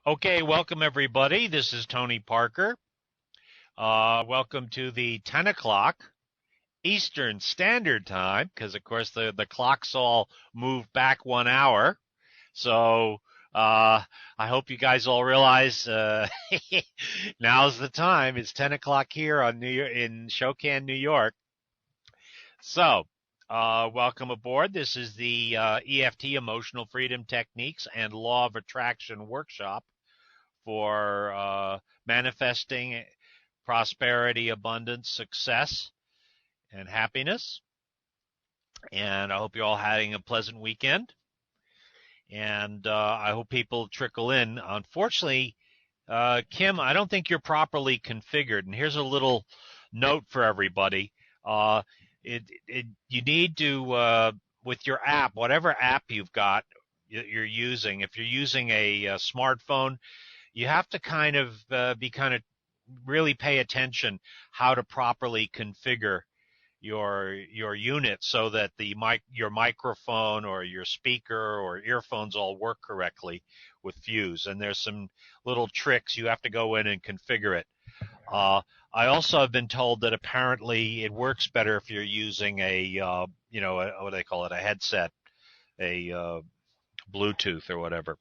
Okay, welcome everybody. This is Tony Parker. Welcome to the 10 o'clock Eastern Standard Time, because of course the clocks all move back 1 hour. So I hope you guys all realize now's the time. It's 10 o'clock here in Shokan, New York. So welcome aboard. This is the EFT, Emotional Freedom Techniques and Law of Attraction Workshop for manifesting prosperity, abundance, success, and happiness. And I hope you're all having a pleasant weekend. And I hope people trickle in. Unfortunately, Kim, I don't think you're properly configured. And here's a little note for everybody. You need to, with your app, whatever app you've got, you're using, if you're using a smartphone, you have to kind of really pay attention how to properly configure your unit so that your microphone or your speaker or earphones all work correctly with Fuse. And there's some little tricks you have to go in and configure it. I also have been told that apparently it works better if you're using what do they call it, a headset, a Bluetooth or whatever.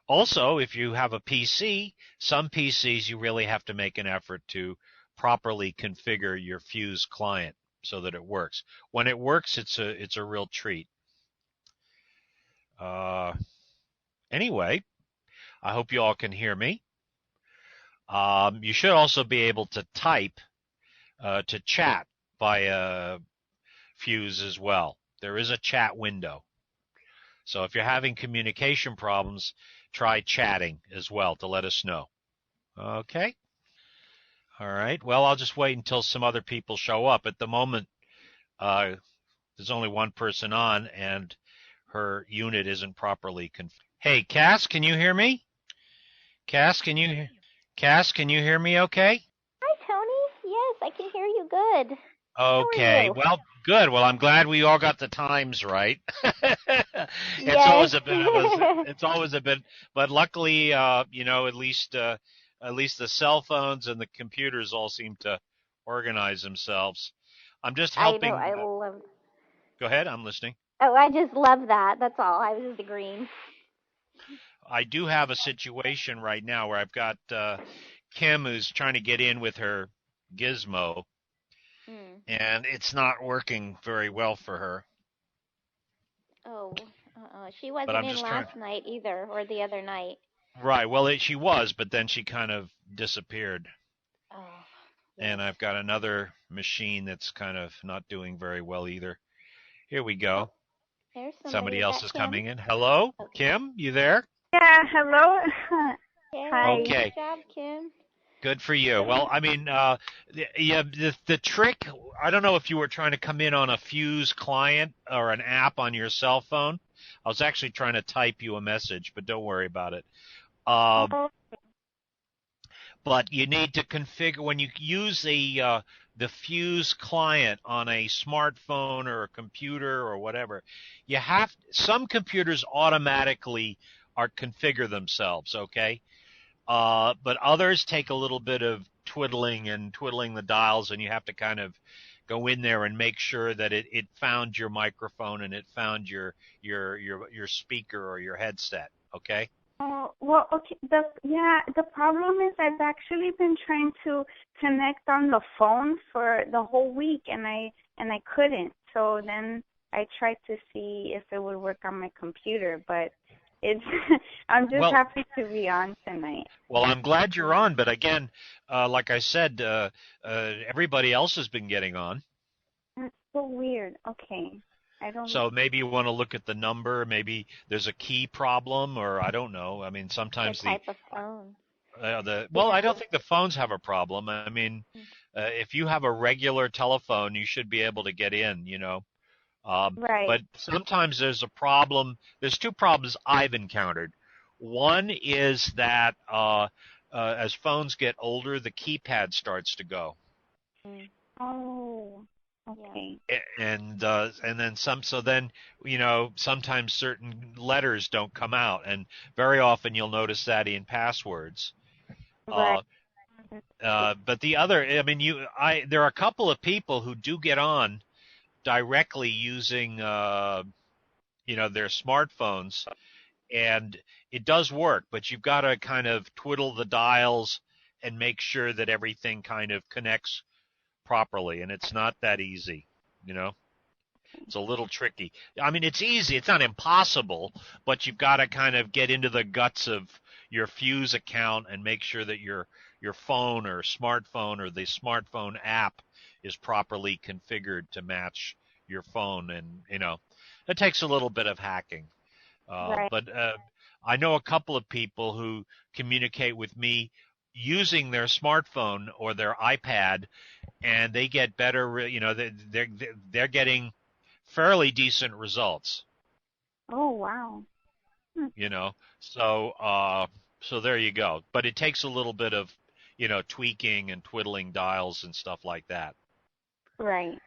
Also, if you have a PC, some PCs you really have to make an effort to properly configure your Fuse client so that it works. When it works, it's a real treat. Anyway, I hope you all can hear me. You should also be able to type to chat via Fuse as well. There is a chat window. So if you're having communication problems, try chatting as well to let us know. Okay. All right. Well, I'll just wait until some other people show up. At the moment, there's only one person on, and her unit isn't properly configured. Hey, Cass, can you hear me? Cass, can you hear me okay? Hi, Tony. Yes, I can hear you good. Okay. You? Well, good. Well, I'm glad we all got the times right. It's always a bit, but luckily, at least the cell phones and the computers all seem to organize themselves. I'm just helping. I know. I love. Go ahead. I'm listening. Oh, I just love that. That's all. I was just agreeing. I do have a situation right now where I've got Kim who's trying to get in with her gizmo, and it's not working very well for her. Oh, she wasn't in last night either, or the other night. Right. Well, she was, but then she kind of disappeared. Oh. Yes. And I've got another machine that's kind of not doing very well either. Here we go. There's somebody else is coming in. Hello, okay. Kim, you there? Yeah, hello. Hi. Okay. Good job, Kim. Good for you. Well, I mean, the trick, I don't know if you were trying to come in on a Fuse client or an app on your cell phone. I was actually trying to type you a message, but don't worry about it. But you need to configure, when you use the Fuse client on a smartphone or a computer or whatever, some computers automatically configure themselves, okay? But others take a little bit of twiddling the dials, and you have to kind of go in there and make sure that it found your microphone and it found your speaker or your headset, okay? Well, okay. The problem is I've actually been trying to connect on the phone for the whole week, and I couldn't. So then I tried to see if it would work on my computer, but I'm just happy to be on tonight. Well, I'm glad you're on, but again, like I said, everybody else has been getting on. That's so weird. Okay. So maybe you want to look at the number. Maybe there's a key problem, or I don't know. I mean, sometimes the type of phone. I don't think the phones have a problem. I mean, if you have a regular telephone, you should be able to get in, Right. But sometimes there's a problem. There's two problems I've encountered. One is that as phones get older, the keypad starts to go. Oh. Okay. And then some. So then, sometimes certain letters don't come out, and very often you'll notice that in passwords. Right. But the other, I mean, there are a couple of people who do get on directly using, their smartphones, and it does work, but you've got to kind of twiddle the dials and make sure that everything kind of connects properly, and it's not that easy, It's a little tricky. I mean, it's easy. It's not impossible, but you've got to kind of get into the guts of your Fuse account and make sure that your phone or smartphone or the smartphone app is properly configured to match your phone, and it takes a little bit of hacking. Right. But I know a couple of people who communicate with me using their smartphone or their iPad, and they get better. They're getting fairly decent results. Oh, wow. So there you go. But it takes a little bit of tweaking and twiddling dials and stuff like that. Right.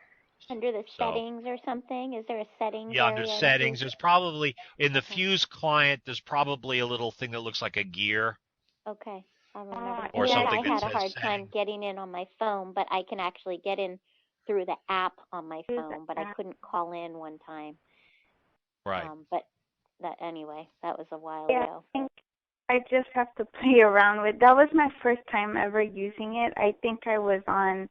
Under the settings or something? Is there a settings Yeah, area? under settings, there's probably, in the Fuse client, there's probably a little thing that looks like a gear. Okay. I remember. Or something I had a hard settings. time getting in on my phone, but I can actually get in through the app on my phone, but I couldn't call in one time. Right. But anyway, that was a while ago. I think I just have to play around with. That was my first time ever using it. I think I was on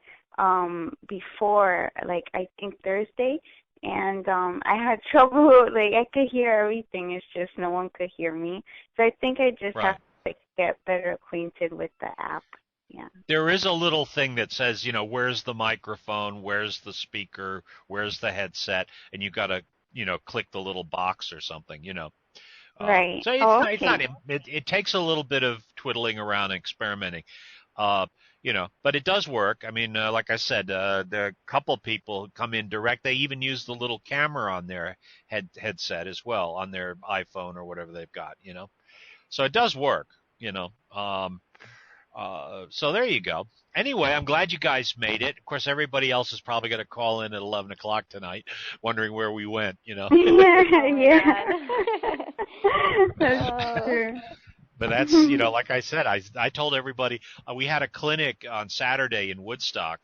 before, like, I think Thursday, and I had trouble. Like, I could hear everything. It's just no one could hear me. So I think I just have to get better acquainted with the app. Yeah. There is a little thing that says, where's the microphone, where's the speaker, where's the headset, and you got to, click the little box or something, Right. So it's not. It takes a little bit of twiddling around and experimenting, but it does work. I mean, like I said, there are a couple people come in direct. They even use the little camera on their headset as well, on their iPhone or whatever they've got, So it does work, So there you go. Anyway, I'm glad you guys made it. Of course, everybody else is probably going to call in at 11 o'clock tonight, wondering where we went, Yeah. That's true. But that's, like I said, I told everybody, we had a clinic on Saturday in Woodstock,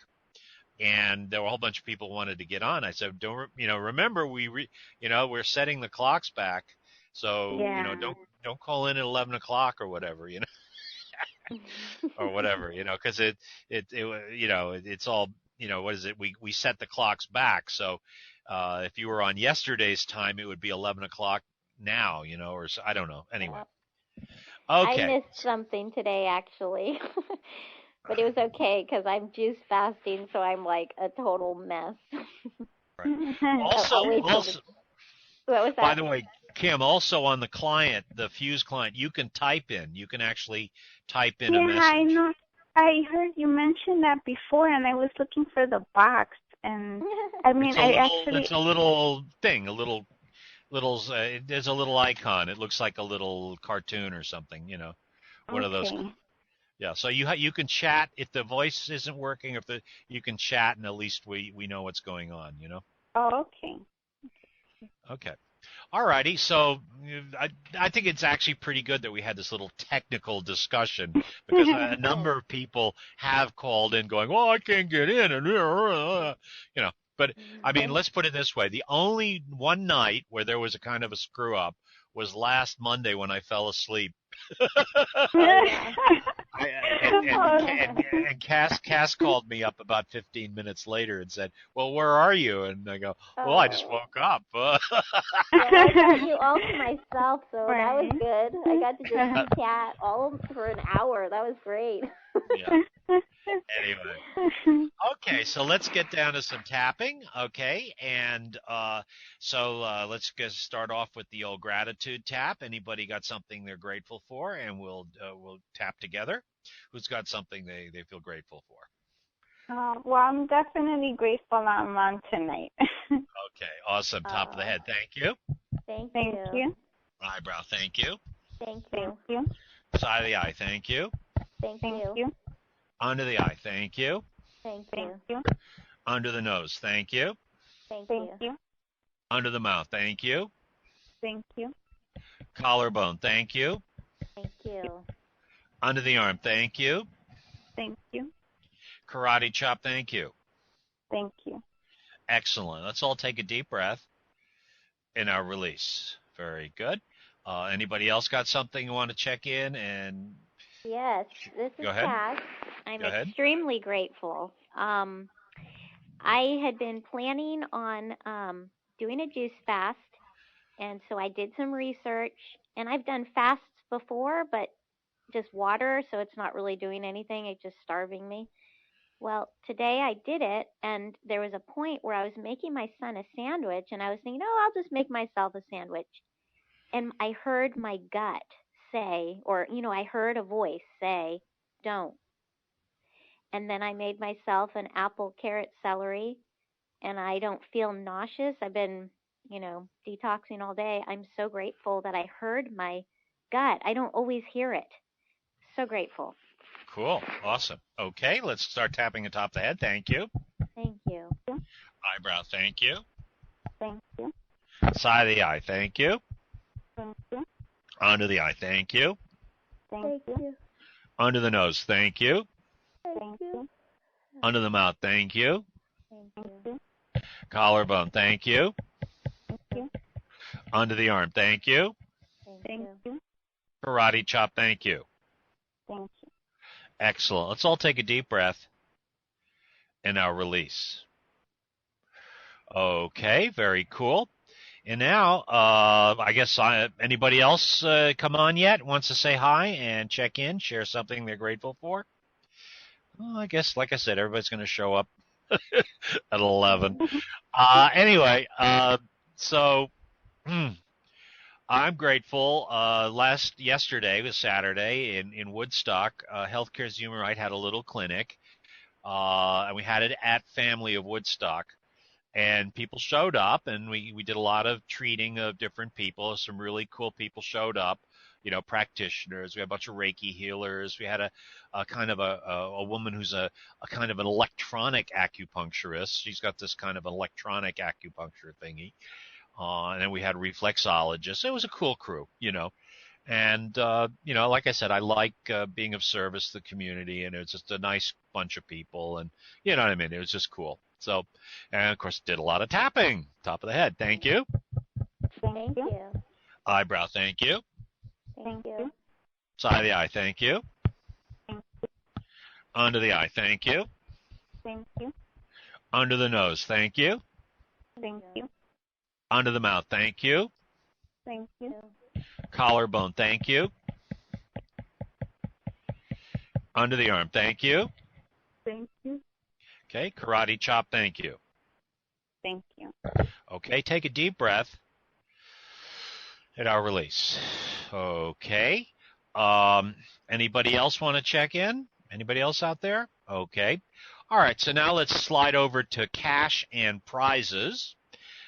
and there were a whole bunch of people who wanted to get on. I said, remember we're setting the clocks back, so don't call in at 11 o'clock or whatever, or whatever, because it's all, what is it? We set the clocks back, so if you were on yesterday's time, it would be 11 o'clock now, or I don't know. Anyway. Okay. I missed something today, actually. But it was okay because I'm juice fasting, so I'm like a total mess. Right. Also, what was that? By the way, Kim, also on the client, the Fuse client, you can type in. You can actually type in a message. Yeah, I know. I heard you mention that before, and I was looking for the box. And I mean, it's a little thing, there's a little icon. It looks like a little cartoon or something, one of those. Yeah, so you can chat if the voice isn't working. You can chat, and at least we know what's going on, Oh, okay. Okay. All righty. So I think it's actually pretty good that we had this little technical discussion, because a number of people have called in going, "Well, I can't get in," and But I mean, let's put it this way: the only one night where there was a kind of a screw up was last Monday when I fell asleep. And Cass called me up about 15 minutes later and said, "Well, where are you?" And I go, "Well, I just woke up." I got you all to myself, so that was good. I got to just chat all for an hour. That was great. Yeah. Anyway. Okay, so let's get down to some tapping. Okay, and let's start off with the old gratitude tap. Anybody got something they're grateful for? And we'll tap together. Who's got something they feel grateful for? Well, I'm definitely grateful I'm on tonight. Okay, awesome. Top of the head. Thank you. Thank you. Eyebrow. Thank you. Thank you. Side of the eye. Thank you. Thank you. Under the eye. Thank you. Thank you. Under the nose, thank you. Thank Thank you. you. Under the mouth, thank you. Thank you. Collarbone, thank you. Thank you. Under the arm, thank you. Thank you. Karate chop, thank you. Thank you. Excellent. Let's all take a deep breath in our release. Very good. Anybody else got something you want to check in? And Yes, this is Go ahead. Cass. I'm Go ahead. extremely grateful. I had been planning on doing a juice fast, and so I did some research, and I've done fasts before, but just water, so it's not really doing anything. It's just starving me. Well, today I did it, and there was a point where I was making my son a sandwich, and I was thinking, oh, I'll just make myself a sandwich. And I heard my gut say, or, I heard a voice say, don't. And then I made myself an apple, carrot, celery, and I don't feel nauseous. I've been, detoxing all day. I'm so grateful that I heard my gut. I don't always hear it. So grateful. Cool. Awesome. Okay, let's start tapping atop the head. Thank you. Thank you. Eyebrow, thank you. Thank you. Side of the eye, thank you. Thank you. Under the eye, thank you. Thank you. Under the nose, thank you. Thank you. Under the mouth, thank you. Thank Thank you. you. Collarbone, thank you. Thank you. Under the arm, thank you. Thank you. Karate chop, thank you. Thank you. Excellent. Let's all take a deep breath and now release. Okay, very cool. And now, I guess anybody else come on yet wants to say hi and check in, share something they're grateful for? Well, I guess, like I said, everybody's going to show up at 11. Anyway, so I'm grateful. Yesterday was Saturday in Woodstock. Healthcare's Human Right had a little clinic, and we had it at Family of Woodstock. And people showed up, and we did a lot of treating of different people. Some really cool people showed up, practitioners. We had a bunch of Reiki healers. We had a kind of a woman who's a kind of an electronic acupuncturist. She's got this kind of electronic acupuncture thingy. And then we had reflexologists. It was a cool crew, And, like I said, I like being of service to the community, and it was just a nice bunch of people. And you know what I mean? It was just cool. So, and of course, did a lot of tapping. Top of the head. Thank you. Thank you. Eyebrow. Thank you. Thank you. Side of the eye. Thank you. Thank you. Under the eye. Thank you. Thank you. Under the nose. Thank you. Thank you. Under the mouth. Thank you. Thank you. Collarbone. Thank you. Under the arm. Thank you. Thank you. Okay. Karate chop. Thank you. Thank you. Okay. Take a deep breath. And our release. Okay. Anybody else want to check in? Anybody else out there? Okay. All right. So now let's slide over to cash and prizes,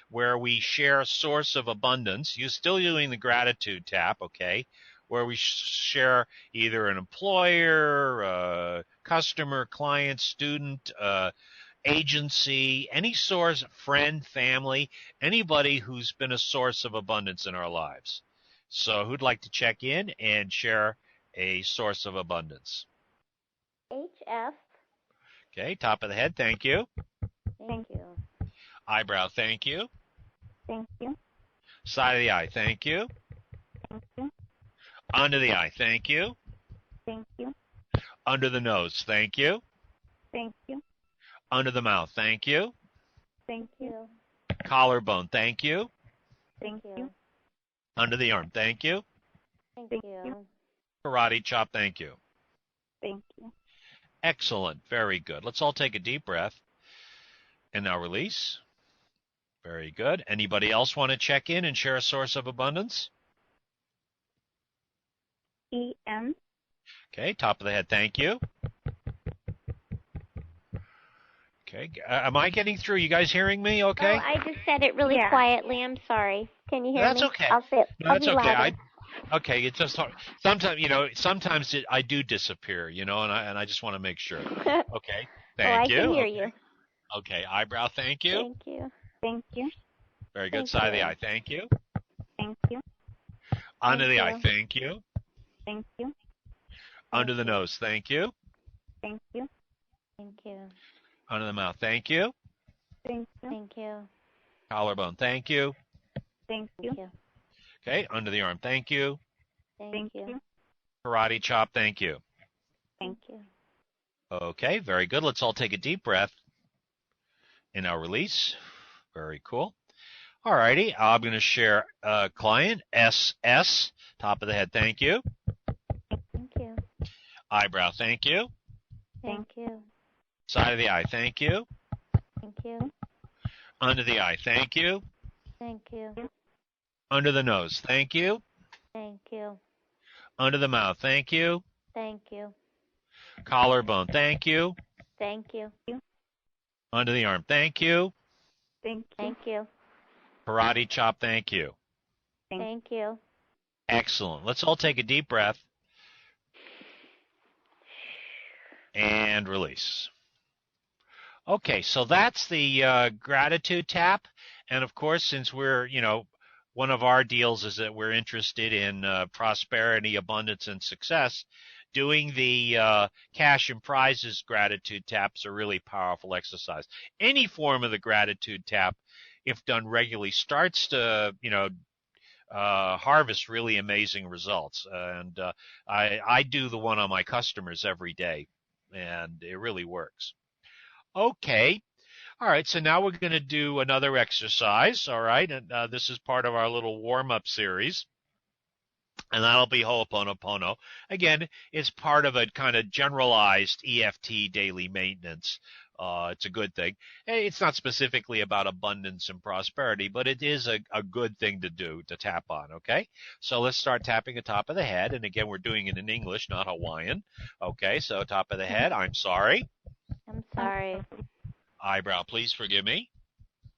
where we share a source of abundance. You're still doing the gratitude tap, okay, where we share either an employer, customer, client, student, agency, any source, friend, family, anybody who's been a source of abundance in our lives. So who'd like to check in and share a source of abundance? HF. Okay, top of the head, thank you. Thank you. Eyebrow, thank you. Thank you. Side of the eye, thank you. Thank you. Under the eye, thank you. Thank you. Under the nose, thank you. Thank you. Under the mouth, thank you. Thank you. Collarbone, thank you. Thank you. Under the arm, thank you. Thank Thank you. you. Karate chop, thank you. Thank you. Excellent. Very good. Let's all take a deep breath and now release. Very good. Anybody else want to check in and share a source of abundance? EM. Okay, top of the head, thank you. Okay, am I getting through? You guys hearing me okay? Oh, I just said it really quietly. I'm sorry. Can you hear That's me? okay. I'll say it. No, I'll that's be okay. louder. Okay, it's just hard. Sometimes I do disappear, and I just want to make sure. Okay, thank you. I can hear Okay. you. Okay, eyebrow, thank you. Thank you. Thank you. Very good. Thank Side of the you. eye, thank you. Thank you. Under Thank the eye, you. thank you. Thank you. Under the you. nose, thank you. Thank you. Thank you. Under the mouth, thank you. Thank you. Thank you. Collarbone, thank you. Thank you. Thank you. Okay, under the arm, thank you. Thank you. Karate chop, thank you. Thank you. Okay, very good. Let's all take a deep breath and now release. Very cool. All righty, I'm going to share client SS, top of the head, thank you. Thank you. Eyebrow, thank you. Thank you. Side of the eye, thank you. Thank you. Under the eye, thank you. Thank you. Under the nose, thank you. Thank you. Under the mouth, thank you. Thank you. Collarbone, thank you. Thank you. Under the arm, thank you. Thank you. Thank you. Karate chop, thank you. Thank you. Excellent. Let's all take a deep breath and release. Okay, so that's the gratitude tap. And of course, since we're, one of our deals is that we're interested in prosperity, abundance, and success, doing the cash and prizes gratitude taps are really powerful exercise. Any form of the gratitude tap, if done regularly, starts to, harvest really amazing results. And I do the one on my customers every day, and it really works. Okay. All right. So now we're going to do another exercise. All right. And this is part of our little warm-up series. And that'll be Ho'oponopono. Again, it's part of a kind of generalized EFT daily maintenance. It's a good thing. It's not specifically about abundance and prosperity, but it is a good thing to do, to tap on, okay? So let's start tapping the top of the head. And again, we're doing it in English, not Hawaiian. Okay, so top of the head, I'm sorry. I'm sorry. Eyebrow, please forgive me.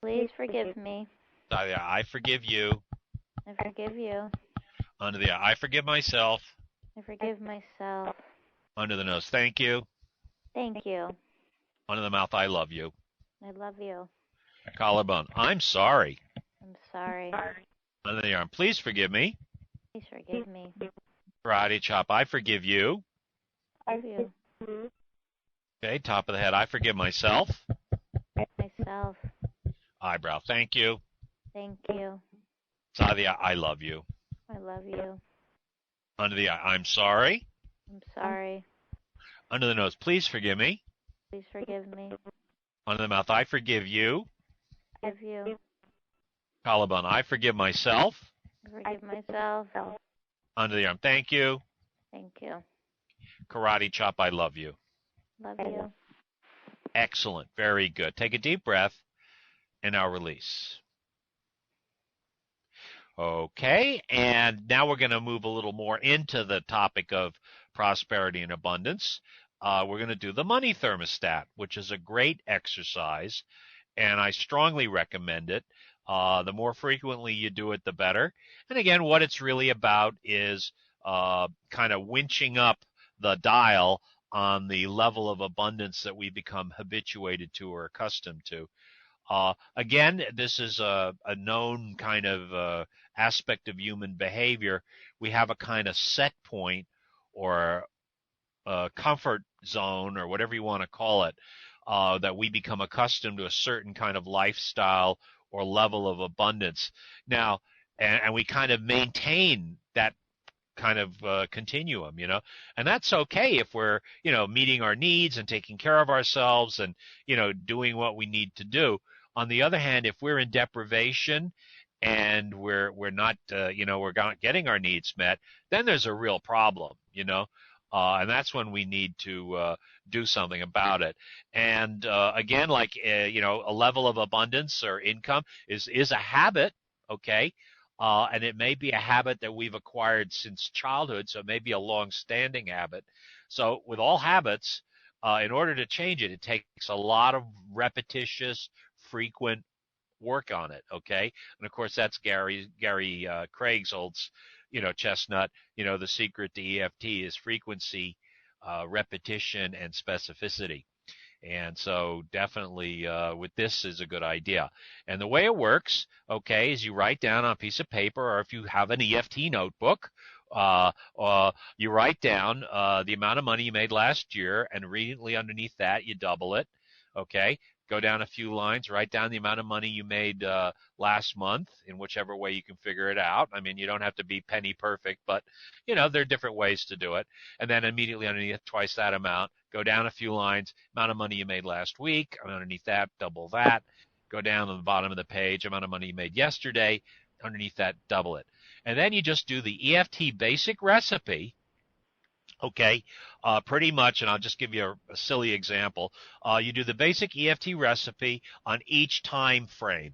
Please forgive me. I forgive you. I forgive you. Under the eye, I forgive myself. I forgive myself. Under the nose, thank you. Thank you. Under the mouth, I love you. I love you. Collarbone, I'm sorry. I'm sorry. Under the arm, please forgive me. Please forgive me. Karate chop, I forgive you. I forgive you. Okay, top of the head, I forgive myself. Myself. Eyebrow, thank you. Thank you. Side of the eye, I love you. I love you. Under the eye, I'm sorry. I'm sorry. Under the nose, please forgive me. Please forgive me. Under the mouth, I forgive you. I forgive you. Collarbone, I forgive myself. I forgive myself. Under the arm, thank you. Thank you. Karate chop, I love you. Love you. Excellent. Very good. Take a deep breath and now release. Okay, and now we're going to move a little more into the topic of prosperity and abundance. We're going to do the money thermostat, which is a great exercise, and I strongly recommend it. The more frequently you do it, the better. And again, what it's really about is kind of winching up the dial on the level of abundance that we become habituated to or accustomed to. Again, this is a known kind of aspect of human behavior. We have a kind of set point or a comfort zone or whatever you want to call it, that we become accustomed to a certain kind of lifestyle or level of abundance. Now, and we kind of maintain that kind of continuum, and that's okay if we're, meeting our needs and taking care of ourselves and, doing what we need to do. On the other hand, if we're in deprivation and we're not, we're not getting our needs met, then there's a real problem, and that's when we need to do something about it. And again, like, a level of abundance or income is a habit, okay? And it may be a habit that we've acquired since childhood, so it may be a long-standing habit. So with all habits, in order to change it, it takes a lot of repetitious, frequent work on it, okay? And of course, that's Gary Craig's old, chestnut. The secret to EFT is frequency, repetition, and specificity. And so definitely with this is a good idea. And the way it works, okay, is you write down on a piece of paper, or if you have an EFT notebook, you write down the amount of money you made last year, and immediately underneath that, you double it, okay? Go down a few lines, write down the amount of money you made last month in whichever way you can figure it out. I mean, you don't have to be penny perfect, but, there are different ways to do it. And then immediately underneath twice that amount, go down a few lines, amount of money you made last week, and underneath that, double that. Go down to the bottom of the page, amount of money you made yesterday, underneath that, double it. And then you just do the EFT basic recipe, okay, pretty much, and I'll just give you a silly example. You do the basic EFT recipe on each time frame,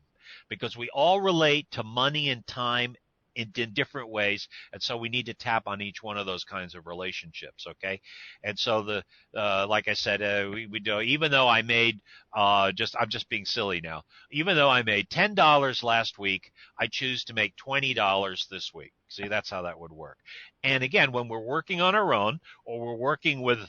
because we all relate to money and time in different ways, and so we need to tap on each one of those kinds of relationships, okay? And so like I said, we do, even though I made I'm just being silly now. Even though I made $10 last week, I choose to make $20 this week. See, that's how that would work. And again, when we're working on our own, or we're working with,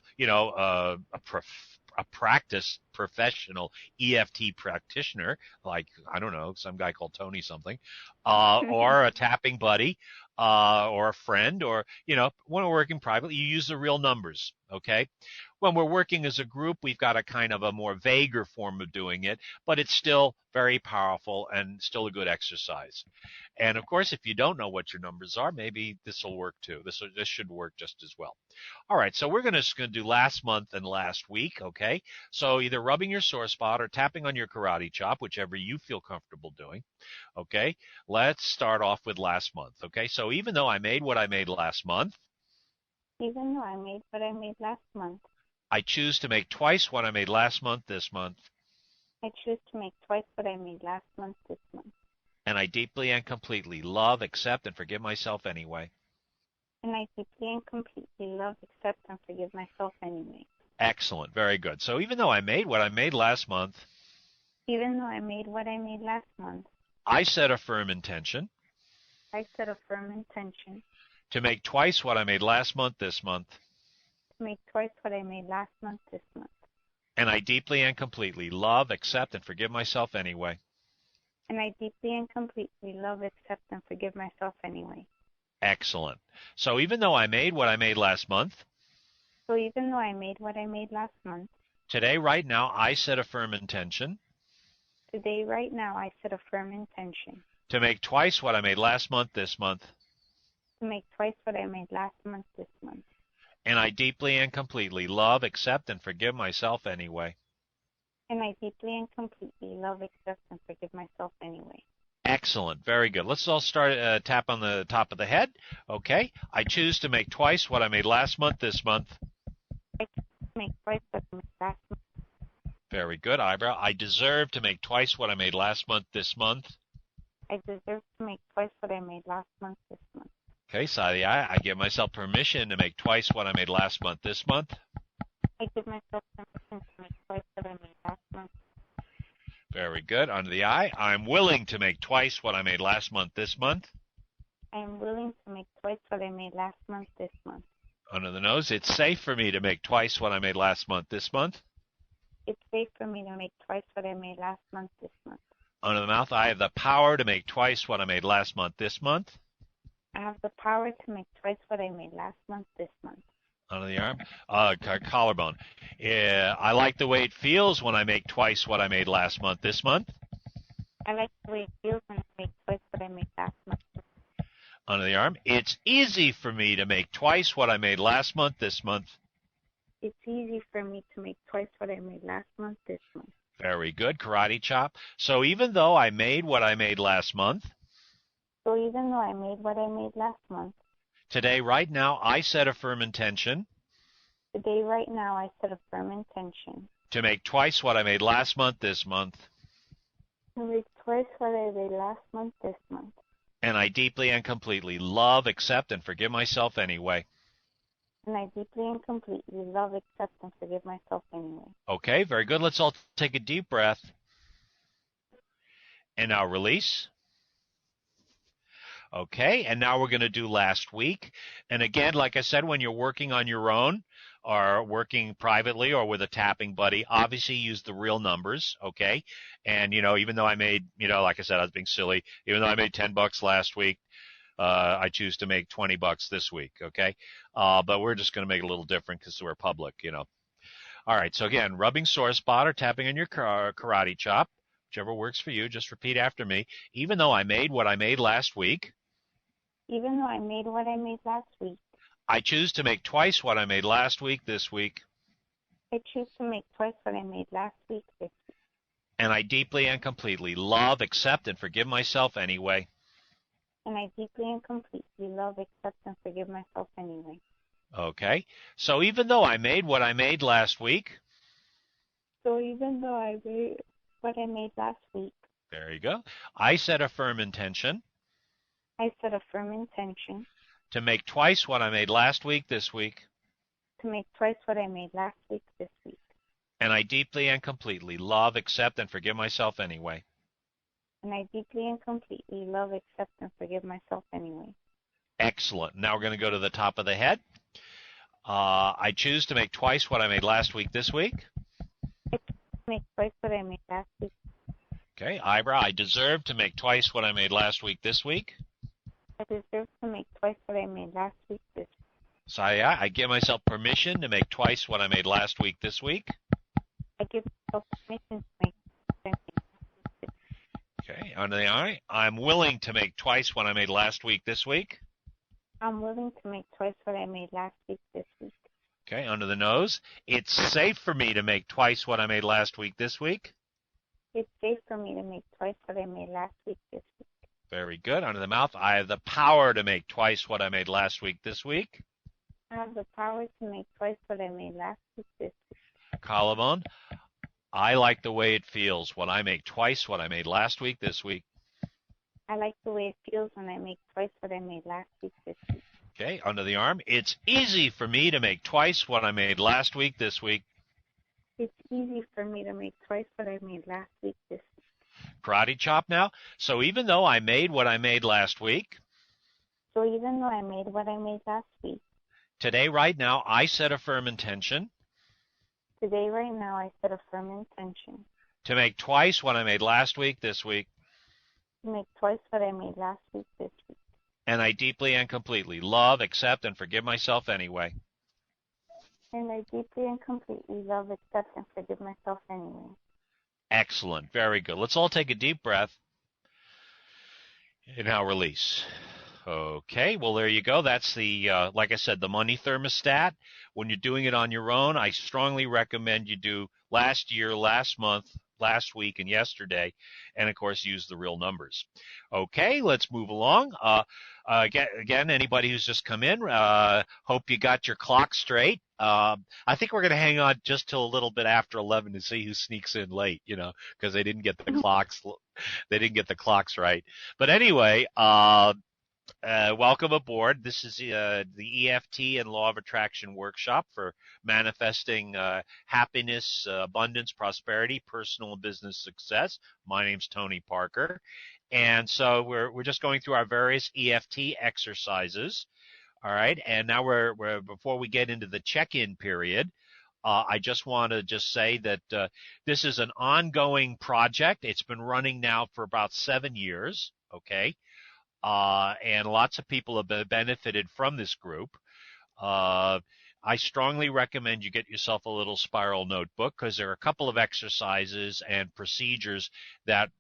a practice professional EFT practitioner, like, I don't know, some guy called Tony something, or a tapping buddy, or a friend, or, when we're working privately, you use the real numbers, okay? When we're working as a group, we've got a kind of a more vaguer form of doing it, but it's still very powerful and still a good exercise. And of course, if you don't know what your numbers are, maybe this will work too. This should work just as well. All right, so we're just going to do last month and last week, okay? So either rubbing your sore spot or tapping on your karate chop, whichever you feel comfortable doing, okay? Let's start off with last month, okay? So even though I made what I made last month, I choose to make twice what I made last month this month. I choose to make twice what I made last month this month. And I deeply and completely love, accept, and forgive myself anyway. And I deeply and completely love, accept, and forgive myself anyway. Excellent. Very good. So even though I made what I made last month, I set a firm intention to make twice what I made last month this month. And I deeply and completely love, accept, and forgive myself anyway. And I deeply and completely love, accept, and forgive myself anyway. Excellent. So even though I made what I made last month, today, right now, I set a firm intention to make twice what I made last month this month. And I deeply and completely love, accept, and forgive myself anyway. And I deeply and completely love, accept, and forgive myself anyway. Excellent. Very good. Let's all start tap on the top of the head. Okay. I choose to make twice what I made last month this month. I choose to make twice what I made last month. Very good. Eyebrow. I deserve to make twice what I made last month this month. I deserve to make twice what I made last month this month. Okay. Side of the eye. I give myself permission to make twice what I made last month this month. I give myself permission to make twice what I made last month. Very good. Under the eye, I'm willing to make twice what I made last month this month. I am willing to make twice what I made last month this month. Under the nose, it's safe for me to make twice what I made last month this month. It's safe for me to make twice what I made last month this month. Under the mouth, I have the power to make twice what I made last month this month. I have the power to make twice what I made last month this month. Under the arm, collarbone. I like the way it feels when I make twice what I made last month this month. I like the way it feels when I make twice what I made last month. Under the arm, it's easy for me to make twice what I made last month this month. It's easy for me to make twice what I made last month this month. Very good. Karate chop. So even though I made what I made last month, today, right now, I set a firm intention to make twice what I made last month this month. And I deeply and completely love, accept, and forgive myself anyway. Okay, very good. Let's all take a deep breath. And now release. Okay, and now we're going to do last week. And again, like I said, when you're working on your own, are working privately or with a tapping buddy, obviously use the real numbers, okay? And, even though I made, like I said, I was being silly, even though I made $10 last week, I choose to make $20 this week, okay? But we're just going to make it a little different because we're public, All right, so again, rubbing sore spot or tapping on your karate chop, whichever works for you, just repeat after me. Even though I made what I made last week, even though I made what I made last week, I choose to make twice what I made last week this week. I choose to make twice what I made last week this week. And I deeply and completely love, accept, and forgive myself anyway. And I deeply and completely love, accept, and forgive myself anyway. Okay. So even though I made what I made last week. So even though I made what I made last week. There you go. I set a firm intention. I set a firm intention. To make twice what I made last week this week. To make twice what I made last week this week. And I deeply and completely love, accept, and forgive myself anyway. And I deeply and completely love, accept, and forgive myself anyway. Excellent. Now we're going to go to the top of the head. I choose to make twice what I made last week this week. I choose to make twice what I made last week. Okay, eyebrow. I deserve to make twice what I made last week this week. I deserve to make twice what I made last week this week. So I give myself permission to make twice what I made last week this week. I give myself permission to make twice what I made last week this week. Okay, under the eye. I'm willing to make twice what I made last week this week. I'm willing to make twice what I made last week this week. Okay, under the nose. It's safe for me to make twice what I made last week this week. It's safe for me to make twice what I made last week this week. Very good. Under the mouth. I have the power to make twice what I made last week this week. I have the power to make twice what I made last week this week. Collarbone. I like the way it feels when I make twice what I made last week this week. I like the way it feels when I make twice what I made last week this week. Okay, under the arm. It's easy for me to make twice what I made last week this week. It's easy for me to make twice what I made last week this week. Karate chop now. So even though I made what I made last week. So even though I made what I made last week. Today, right now, I set a firm intention. Today, right now, I set a firm intention. To make twice what I made last week this week. To make twice what I made last week this week. And I deeply and completely love, accept, and forgive myself anyway. And I deeply and completely love, accept, and forgive myself anyway. Excellent. Very good. Let's all take a deep breath. And now release. Okay, well, there you go. That's the, like I said, the money thermostat. When you're doing it on your own, I strongly recommend you do last year, last month, last week, and yesterday, and, of course, use the real numbers. Okay, let's move along. Again, anybody who's just come in, hope you got your clock straight. I think we're going to hang on just till a little bit after 11 to see who sneaks in late, because they didn't get the clocks. They didn't get the clocks right. But anyway, welcome aboard. This is the EFT and Law of Attraction workshop for manifesting happiness, abundance, prosperity, personal and business success. My name's Tony Parker. And so we're just going through our various EFT exercises. All right. And now we're before we get into the check-in period, I just want to say that this is an ongoing project. It's been running now for about 7 years. Okay. And lots of people have benefited from this group. I strongly recommend you get yourself a little spiral notebook because there are a couple of exercises and procedures that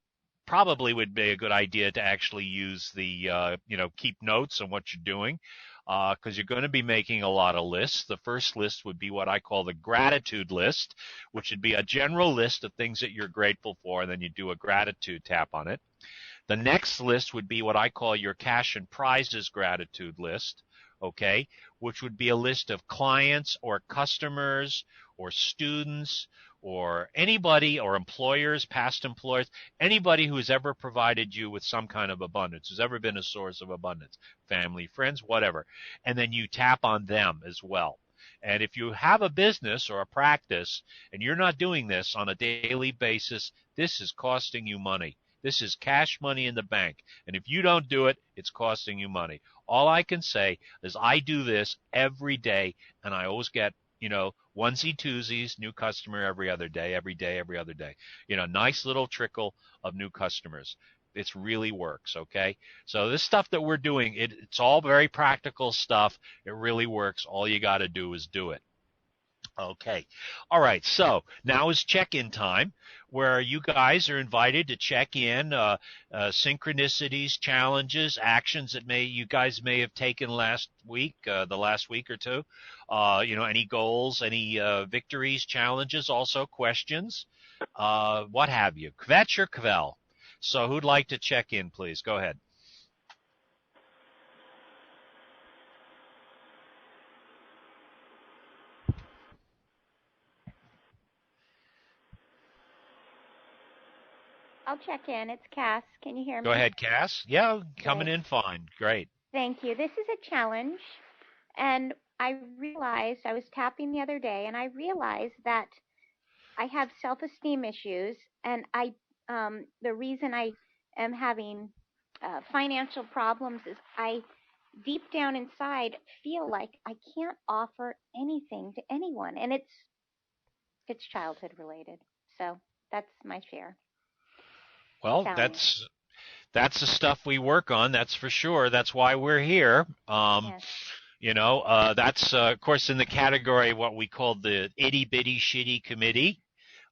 probably would be a good idea to actually use the, keep notes on what you're doing because you're going to be making a lot of lists. The first list would be what I call the gratitude list, which would be a general list of things that you're grateful for, and then you do a gratitude tap on it. The next list would be what I call your cash and prizes gratitude list, okay, which would be a list of clients or customers or students or anybody or employers, past employers, anybody who has ever provided you with some kind of abundance, who's ever been a source of abundance, family, friends, whatever. And then you tap on them as well. And if you have a business or a practice and you're not doing this on a daily basis, this is costing you money. This is cash money in the bank. And if you don't do it, it's costing you money. All I can say is I do this every day, and I always get, onesie twosies, new customer every other day, every day, every other day. Nice little trickle of new customers. It really works, okay? So this stuff that we're doing, it's all very practical stuff. It really works. All you got to do is do it. Okay. All right. So now is check-in time, where you guys are invited to check in synchronicities, challenges, actions that you guys may have taken last week, the last week or two. Any goals, any victories, challenges, also questions, what have you. Kvetch or Kvel? So who'd like to check in, please? Go ahead. I'll check in. It's Cass. Can you hear me? Go ahead, Cass. Yeah, coming in fine. Great. Thank you. This is a challenge, and I realized, I was tapping the other day, and I realized that I have self-esteem issues, and the reason I am having financial problems is I deep down inside feel like I can't offer anything to anyone, and it's childhood related. So that's my share. Well, challenge. that's the stuff we work on. That's for sure. That's why we're here. Yes. That's of course in the category of what we call the itty bitty shitty committee,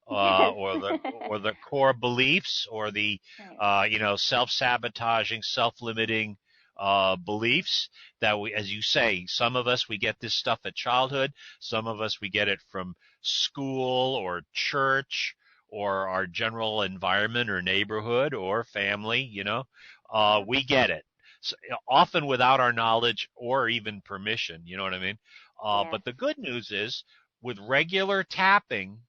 or the core beliefs, or the Right. self-sabotaging, self-limiting beliefs that we, as you say, some of us we get this stuff at childhood, some of us we get it from school or church or our general environment or neighborhood or family. We get it. So, often without our knowledge or even permission, you know what I mean? Yes. But the good news is, with regular tapping,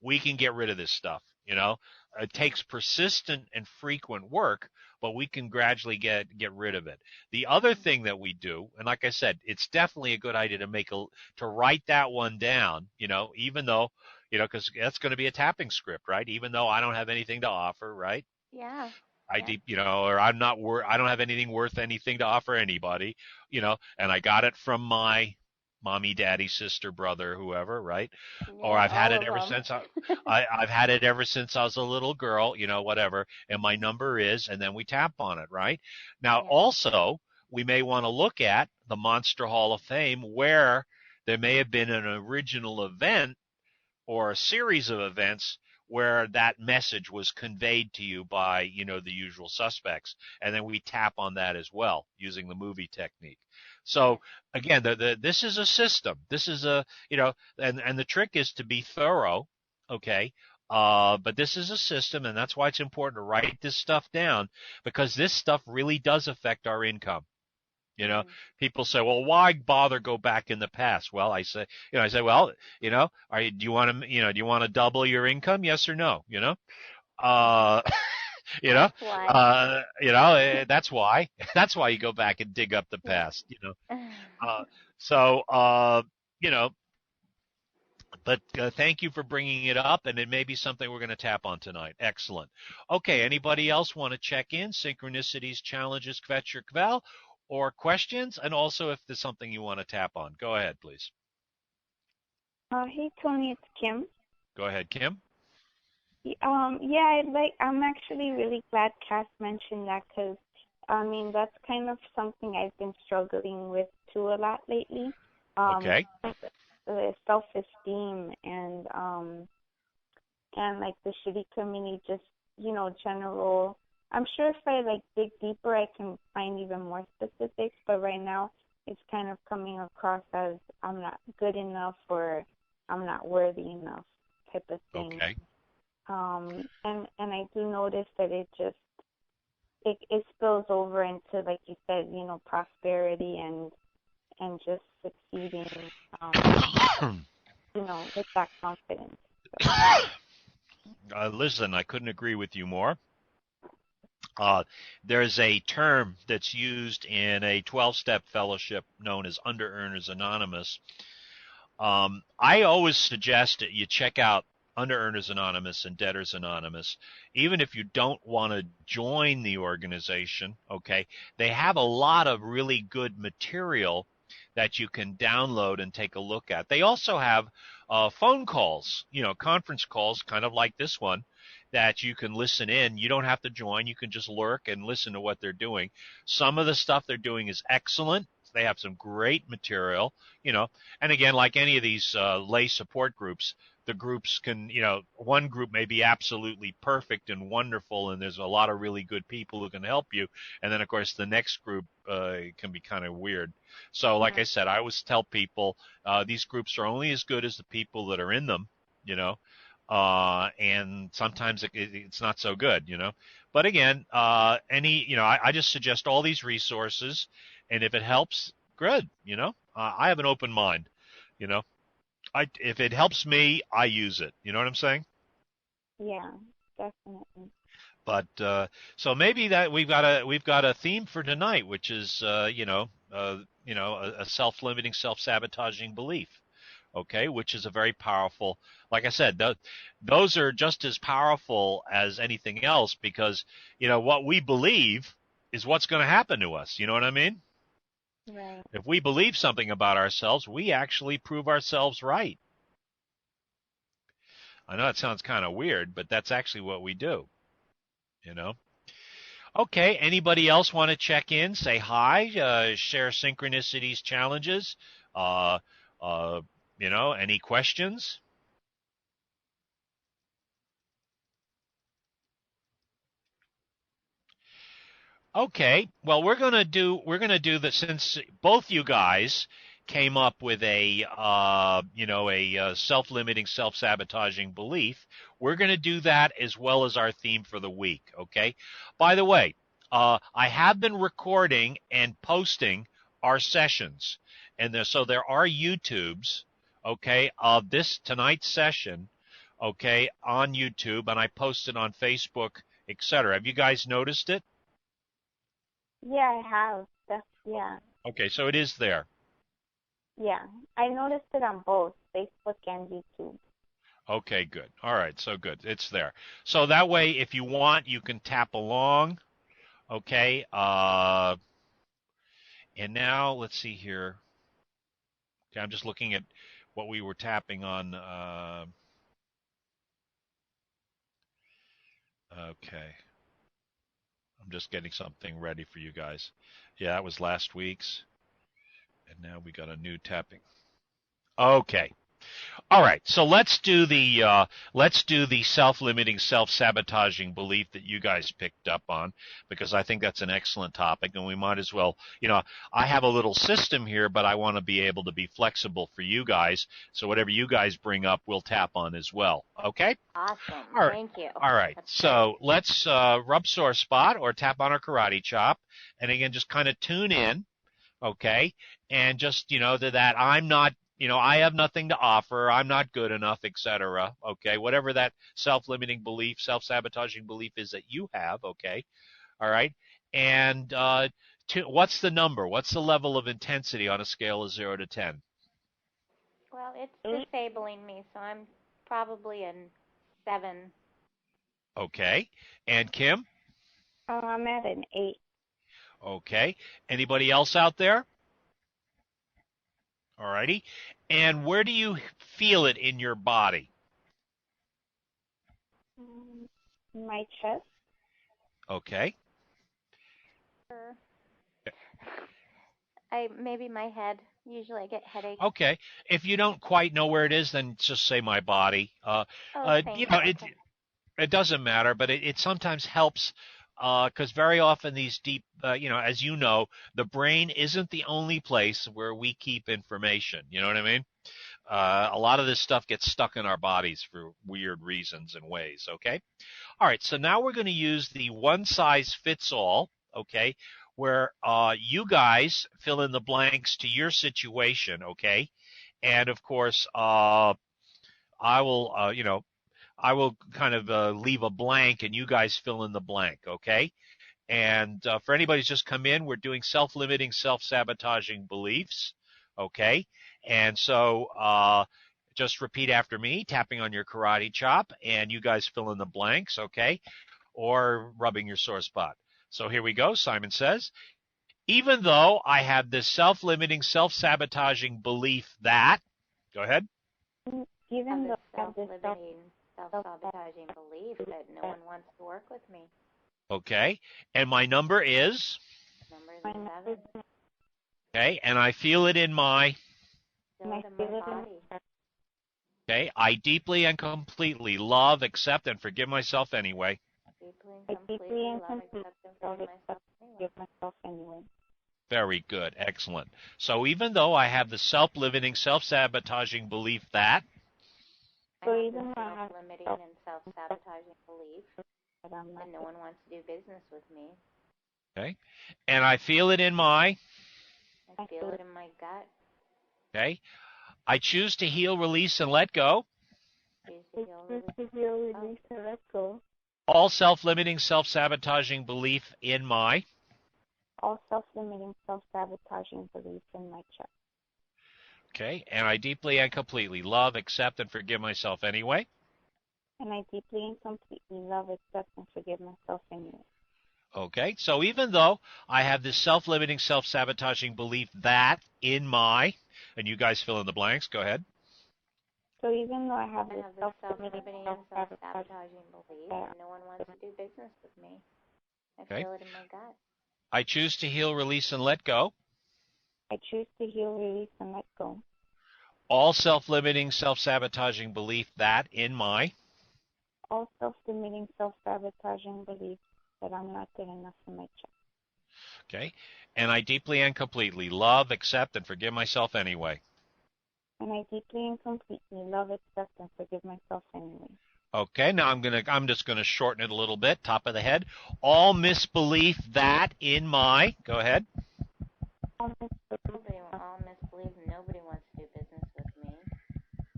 we can get rid of this stuff. It takes persistent and frequent work, but we can gradually get rid of it. The other thing that we do, and like I said, it's definitely a good idea to write that one down, even though, because that's going to be a tapping script, right? Even though I don't have anything to offer, right? Yeah. Or I don't have anything worth anything to offer anybody, and I got it from my mommy, daddy, sister, brother, whoever, right? Yeah, Or I've had all it of ever them. since I've had it ever since I was a little girl, whatever. And my number is, and then we tap on it, right? Now, Yeah. also, we may want to look at the Monster Hall of Fame, where there may have been an original event or a series of events where that message was conveyed to you by, the usual suspects. And then we tap on that as well using the movie technique. So again, this is a system. This is and the trick is to be thorough. Okay. But this is a system, and that's why it's important to write this stuff down, because this stuff really does affect our income. People say, well, why bother go back in the past? Well, I say, well, do you want to double your income? Yes or no? Uh, That's why. that's why, that's why you go back and dig up the Yeah. past, uh, so, but thank you for bringing it up, and it may be something we're going to tap on tonight. Excellent. Okay, anybody else want to check in? Synchronicities, challenges, Kvetch or Kvel, or questions? And also, if there's something you want to tap on, go ahead, please. Hey, Tony, it's Kim. Go ahead, Kim. I'm actually really glad Cass mentioned that, because, that's kind of something I've been struggling with too a lot lately. Okay. The self-esteem and like the shitty community, just, general. I'm sure if I dig deeper, I can find even more specifics, but right now it's kind of coming across as I'm not good enough or I'm not worthy enough type of thing. Okay. And I do notice that it spills over into, like you said, prosperity and just succeeding, with that confidence. So. Listen, I couldn't agree with you more. There's a term that's used in a 12-step fellowship known as Under Earners Anonymous. I always suggest that you check out Under Earners Anonymous and Debtors Anonymous, even if you don't want to join the organization. Okay, they have a lot of really good material that you can download and take a look at. They also have phone calls, conference calls, kind of like this one, that you can listen in. You don't have to join. You can just lurk and listen to what they're doing. Some of the stuff they're doing is excellent. They have some great material, and again, like any of these lay support groups, the groups can, one group may be absolutely perfect and wonderful, and there's a lot of really good people who can help you. And then, of course, the next group can be kind of weird. So, like I said, I always tell people these groups are only as good as the people that are in them, and sometimes it's not so good, But again, I just suggest all these resources, and if it helps, good, I have an open mind, if it helps me, I use it. You know what I'm saying? Yeah, definitely. But so maybe that we've got a theme for tonight, which is a self-limiting, self-sabotaging belief. Okay, which is a very powerful. Like I said, those are just as powerful as anything else, because what we believe is what's going to happen to us. You know what I mean? Right. If we believe something about ourselves, we actually prove ourselves right. I know it sounds kind of weird, but that's actually what we do, Okay, anybody else want to check in, say hi, share synchronicities, challenges, any questions? Okay, well, we're gonna do that, since both you guys came up with a self-limiting, self-sabotaging belief. We're gonna do that as well as our theme for the week. Okay. By the way, I have been recording and posting our sessions, and so there are YouTubes, okay, of this tonight's session, okay, on YouTube, and I posted on Facebook, etc. Have you guys noticed it? Yeah, I have. Yeah. Okay, so it is there. Yeah, I noticed it on both Facebook and YouTube. Okay, good. All right, so good. It's there. So that way, if you want, you can tap along. Okay. And now let's see here. Okay, I'm just looking at what we were tapping on. Okay. I'm just getting something ready for you guys. Yeah, that was last week's. And now we got a new tapping. Okay. All right, so let's do the self-limiting, self-sabotaging belief that you guys picked up on, because I think that's an excellent topic, and we might as well, I have a little system here, but I want to be able to be flexible for you guys, so whatever you guys bring up, we'll tap on as well. Okay? Awesome. All right. Thank you. All right. That's So let's rub sore spot or tap on our karate chop, and again, just kind of tune in, okay, and just that I'm not. I have nothing to offer. I'm not good enough, etc. Okay, whatever that self-limiting belief, self-sabotaging belief is that you have. Okay, all right. And what's the number? What's the level of intensity on a scale of 0 to 10? Well, it's disabling me, so I'm probably a 7. Okay. And Kim? I'm at an 8. Okay. Anybody else out there? All righty. And where do you feel it in your body? My chest. Okay. Maybe my head. Usually I get headaches. Okay. If you don't quite know where it is, then just say my body. It doesn't matter, but it sometimes helps, because very often these deep, as you know, the brain isn't the only place where we keep information. You know what I mean? A lot of this stuff gets stuck in our bodies for weird reasons and ways. Okay. All right. So now we're going to use the one size fits all. Okay. Where you guys fill in the blanks to your situation. Okay. And of course, I will, I will kind of leave a blank, and you guys fill in the blank, okay? And for anybody who's just come in, we're doing self-limiting, self-sabotaging beliefs, okay? And so just repeat after me, tapping on your karate chop, and you guys fill in the blanks, okay? Or rubbing your sore spot. So here we go. Simon says, even though I have this self-limiting, self-sabotaging belief that, go ahead. Even though I have this self-sabotaging belief that no one wants to work with me. Okay, and my number is? Number is 7. Okay, and I feel it in my? Feel it in my body. Okay, I deeply and completely love, accept, and forgive myself anyway. Deeply and completely love, accept, and forgive myself anyway. Very good, excellent. So even though I have the self-limiting, self-sabotaging belief that? So even though I have self-limiting and self-sabotaging belief that no one wants to do business with me. Okay, and I feel it in my? I feel it in my gut. Okay, I choose to heal, release, and let go. Choose to heal, release, and let go. All self-limiting, self-sabotaging belief in my? All self-limiting, self-sabotaging beliefs in my chest. Okay, and I deeply and completely love, accept, and forgive myself anyway. And I deeply and completely love, accept, and forgive myself anyway. Okay, so even though I have this self-limiting, self-sabotaging belief that in my, and you guys fill in the blanks, go ahead. So even though I have this self-limiting and self-sabotaging belief that no one wants to do business with me, I feel it in my gut. I choose to heal, release, and let go. I choose to heal, release, and let go. All self-limiting, self-sabotaging belief that in my? All self-limiting, self-sabotaging beliefs that I'm not good enough in my chest. Okay, and I deeply and completely love, accept, and forgive myself anyway. And I deeply and completely love, accept, and forgive myself anyway. Okay, now I'm just gonna shorten it a little bit. Top of the head. All misbelief that in my. Go ahead. All misbelief. Nobody wants to do business with me.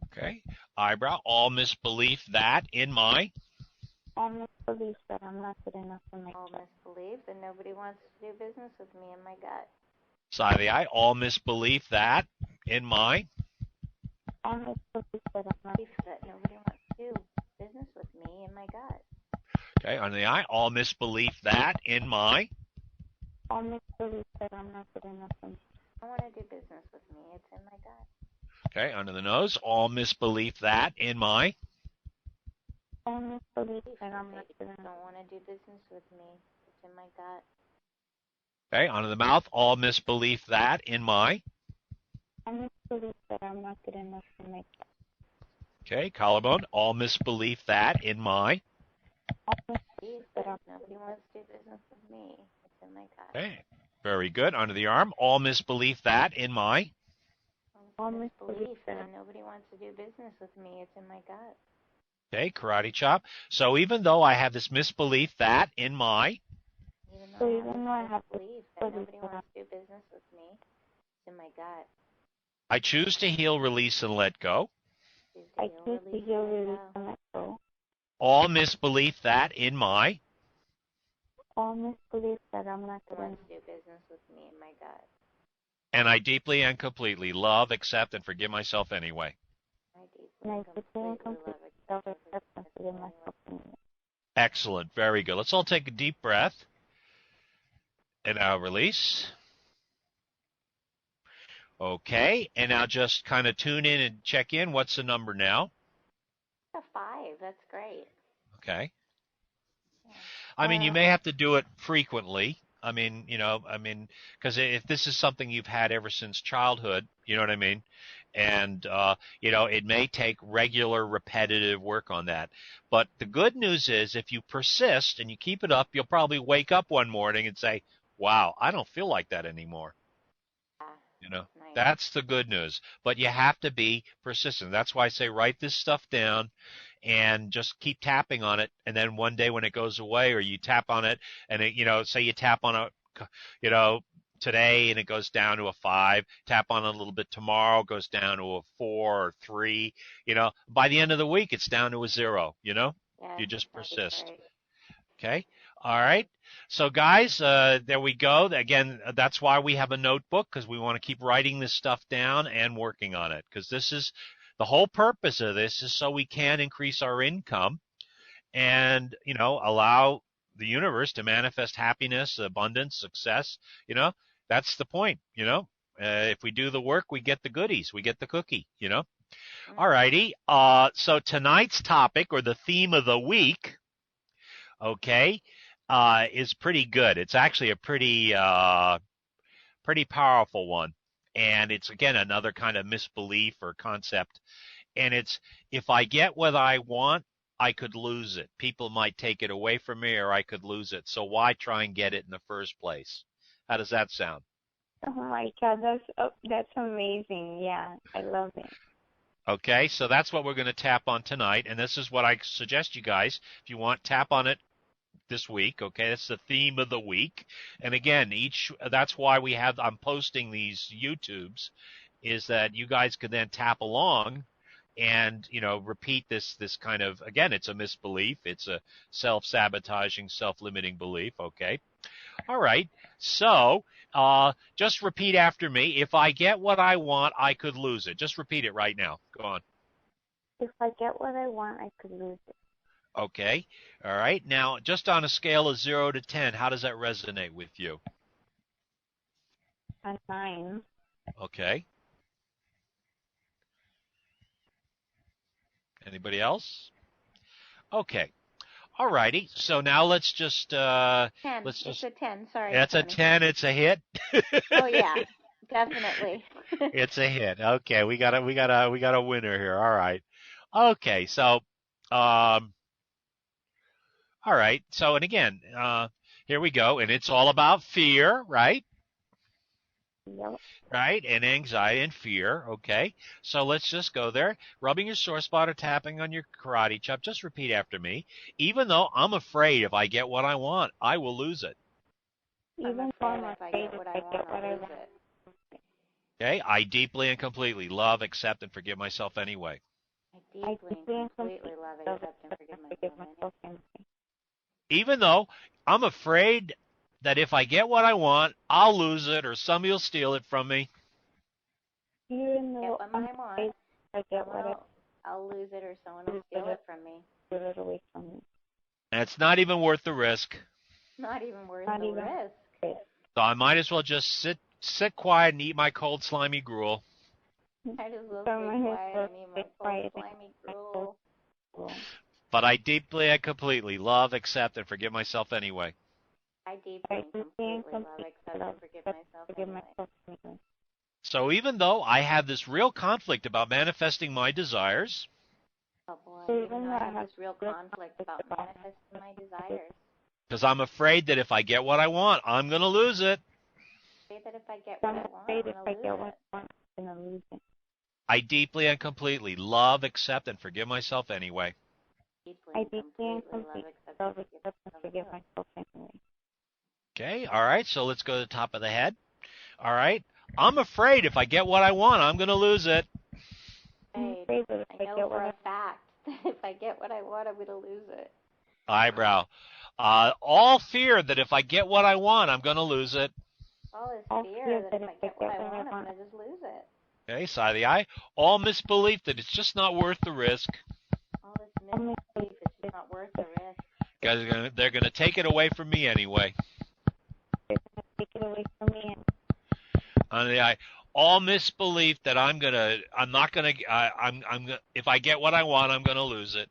Okay. Eyebrow. All misbelief that in my. All misbelief that I'm not good enough in my chest. All misbelief that nobody wants to do business with me in my gut. Side of the eye. All misbelief that in my. All misbelief that I'm not that nobody wants to do business with me in my gut. Okay, under the eye. All misbelief that in my. All misbelief that I'm not good enough in. I want to do business with me. It's in my gut. Okay, under the nose. All misbelief that in my. All misbelief that I'm not good enough. Don't want to do business with me. It's in my gut. Okay, under the mouth. All misbelief that in my. All misbelief that I'm not good enough in my chest. Okay, collarbone. All misbelief that in my. All misbelief that nobody wants to do business with me. It's in my gut. Okay, very good. Under the arm. All misbelief that in my. All misbelief that nobody wants to do business with me. It's in my gut. Okay, karate chop. So even though I have this misbelief that in my. Even though I have belief that nobody wants to do business with me, it's in my gut. I choose to heal, release, and let go. I choose to heal, release, and let go. All misbelief that in my. All misbelief that I'm not going to do business with me in my gut. And I deeply and completely love, accept, and forgive myself anyway. And I deeply and completely love, accept, and forgive myself anyway. Excellent. Very good. Let's all take a deep breath. And now release. Okay. And now just kind of tune in and check in. What's the number now? A 5. That's great. Okay. I mean, you may have to do it frequently. Because if this is something you've had ever since childhood, you know what I mean? And, it may take regular, repetitive work on that. But the good news is if you persist and you keep it up, you'll probably wake up one morning and say, wow, I don't feel like that anymore. Nice. That's the good news. But you have to be persistent. That's why I say write this stuff down and just keep tapping on it. And then one day when it goes away, or you tap on it and say you tap on today and it goes down to a 5, tap on it a little bit tomorrow, goes down to a 4 or 3, by the end of the week, it's down to a 0, Yeah, you just persist. Great. Okay. All right. So guys, there we go. Again, that's why we have a notebook, because we want to keep writing this stuff down and working on it, because this is the whole purpose of this is so we can increase our income and, allow the universe to manifest happiness, abundance, success, That's the point, you know. If we do the work, we get the goodies. We get the cookie, you know. All righty. So tonight's topic, or the theme of the week, okay, is pretty good. It's actually a pretty powerful one. And it's, again, another kind of misbelief or concept. And it's, if I get what I want, I could lose it. People might take it away from me, or I could lose it. So why try and get it in the first place? How does that sound? Oh my God, that's amazing. Yeah, I love it. Okay, so that's what we're going to tap on tonight. And this is what I suggest you guys, if you want, tap on it this week. Okay, that's the theme of the week. And again, that's why I'm posting these YouTubes, is that you guys could then tap along and, you know, repeat this kind of, again, it's a misbelief. It's a self-sabotaging, self-limiting belief. Okay. All right. So just repeat after me. If I get what I want, I could lose it. Just repeat it right now. Go on. If I get what I want, I could lose it. Okay. All right. Now, just on a scale of 0 to 10, how does that resonate with you? A 9. Okay. Anybody else? Okay. All righty. So now let's just 10. It's a 10. Sorry. That's Tony. a 10. It's a hit. Oh yeah, definitely. It's a hit. Okay, we got a winner here. All right. Okay, so all right. So, and again, here we go, and it's all about fear, right? Yep. Right, and anxiety and fear. Okay, so let's just go there. Rubbing your sore spot or tapping on your karate chop. Just repeat after me. Even though I'm afraid if I get what I want, I will lose it. Even though I'm afraid if I get what I want. Okay, I deeply and completely love, accept, and forgive myself anyway. I deeply and completely love, accept, and forgive myself anyway. Even though I'm afraid that if I get what I want, I'll lose it or somebody will steal it from me. Even though I'm afraid I get what I'll lose it or someone will steal it from me. Steal it away from me. And it's not even worth the risk. Not even worth the risk. So I might as well just sit quiet and eat my cold, slimy gruel. Might as well sit quiet and eat my cold, slimy gruel. But I deeply and completely love, accept, and forgive myself anyway. I deeply and completely love, accept, and forgive myself anyway. So even though I have this real conflict about manifesting my desires, oh boy, even though I have this real conflict about manifesting my desires, because I'm afraid that if I get what I want, I'm going to lose it. I'm afraid that if I get what I want, I'm going to lose it. I deeply and completely love, accept, and forgive myself anyway. I deeply and completely love, accept, and forgive myself anyway. Okay, all right, so let's go to the top of the head. All right, I'm afraid if I get what I want, I'm going to lose it. I know for a fact that if I get what I want, I'm going to lose it. Eyebrow. All fear that if I get what I want, I'm going to lose it. All this fear that if I get what I want, I'm going to just lose it. Okay, side of the eye. All misbelief that it's just not worth the risk. All this misbelief it's just not worth the risk. Guys, they're going to take it away from me anyway. They're going to take it away from me. On the eye. All misbelief that if I get what I want, I'm going to lose it.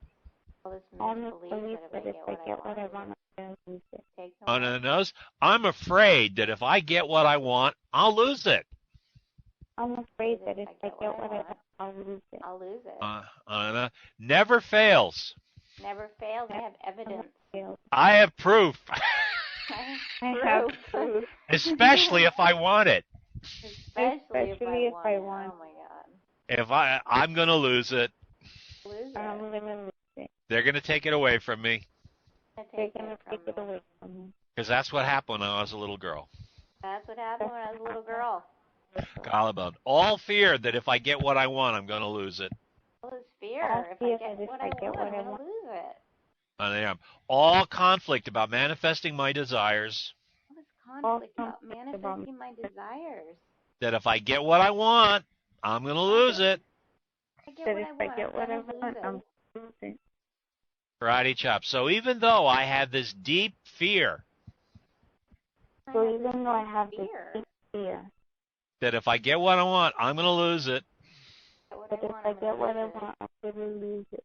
All this misbelief that if I get what I want, I'm going to lose it. On the nose. I'm afraid that if I get what I want, I'll lose it. I'm afraid that if I get what I want, I'll lose it. I'll lose it. Never fails. Never fails. I have evidence. I have proof. I have proof. Especially if I want it. Especially if I want it. Oh my God. If I'm going to lose it. Lose it. They're going to take it away from me. They're going to take it away from me. Because that's what happened when I was a little girl. That's what happened when I was a little girl. Collarbone. All fear that if I get what I want, I'm going to lose it. All this fear. If I get what I want, I'm going to lose it. I am. All conflict about manifesting my desires. All this conflict about manifesting my desires. That if I get what I want, I'm going to lose it. That if I get what I want, I'm going to lose it. Karate chop. So even though I have this deep fear. So even though I have this deep fear that if I get what I want, I'm going to lose it. that if I get what I want, I'm going to lose it.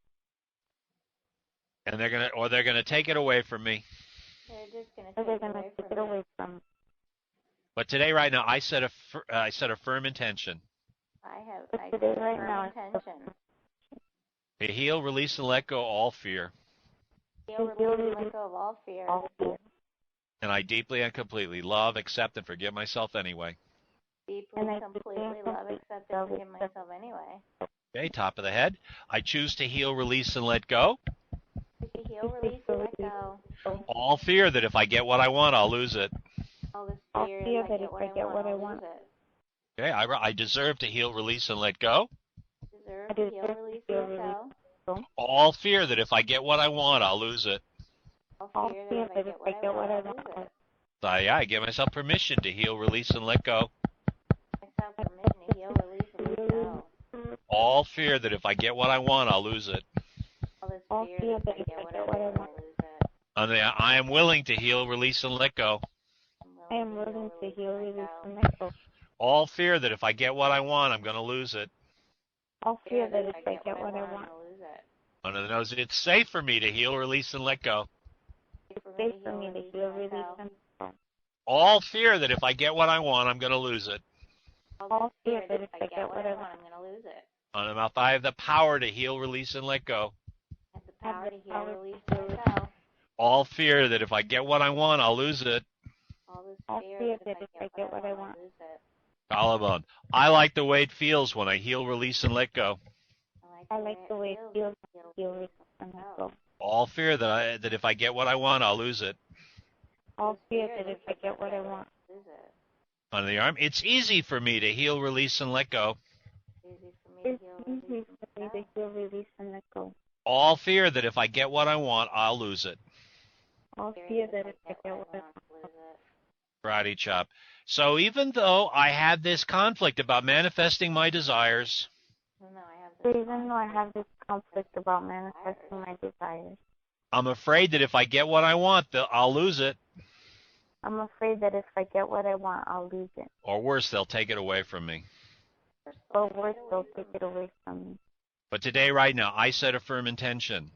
And they're going to take it away from me. They're just going Or they're to going to take it away from me. But today, right now, I set a firm intention I But have today, a right firm now, intention. to heal, release, and let go all fear. Heal, release, and let go of all fear. And I deeply and completely love, accept, and forgive myself anyway. Deeply, completely love, accept, and forgive myself anyway. Okay, top of the head. I choose to heal, release, and let go. To heal, release, and let go. All fear that if I get what I want, I'll lose it. All this fear that if I get what I want, I'll lose it. Okay, I deserve to heal, release, and let go. Deserve to heal, release, and let go. All fear that if I get what I want, I'll lose it. All fear that if I get what I want, I'll lose it. So yeah, I give myself permission to heal, release, and let go. Myself permission to heal, release, and let go. All fear that if I get what I want, I'll lose it. All this fear that if I get what I want, I'll lose it. I am willing to heal, release, and let go. I am willing to heal, release, and let go. All fear that if I get what I want, I'm going to lose it. All fear that if I get what I want, I'll lose it. Under the nose, it's safe for me to heal, release, and let go. it's safe for me to heal, release, and let go. All fear that if I get what I want, I'm going to lose it. All fear that if I get what I want, I'm going to lose it. Under the mouth, I have the power to heal, release, and let go. I have the power to heal, release, and let go. All fear that if I get what I want, I'll lose it. All fear that if I get what I want, I'll lose it. Collarbone. I like the way it feels when I heal, release, and let go. I like the way it feels, heal, release, and let go. All fear that if I get what I want, I'll lose it. All fear that if I get what I want, lose it. Under the arm, it's easy for me to heal, release, and let go. it's easy for me to heal, release, and let go. All fear that if I get what I want, I'll lose it. All fear that if I get what I want, Karate chop. So even though I had this conflict about manifesting my desires, even though I have this conflict about manifesting my desires, I'm afraid that if I get what I want, I'll lose it. I'm afraid that if I get what I want, I'll lose it. Or worse, they'll take it away from me. Or worse, they'll take it away from me. But today, right now, I set a firm intention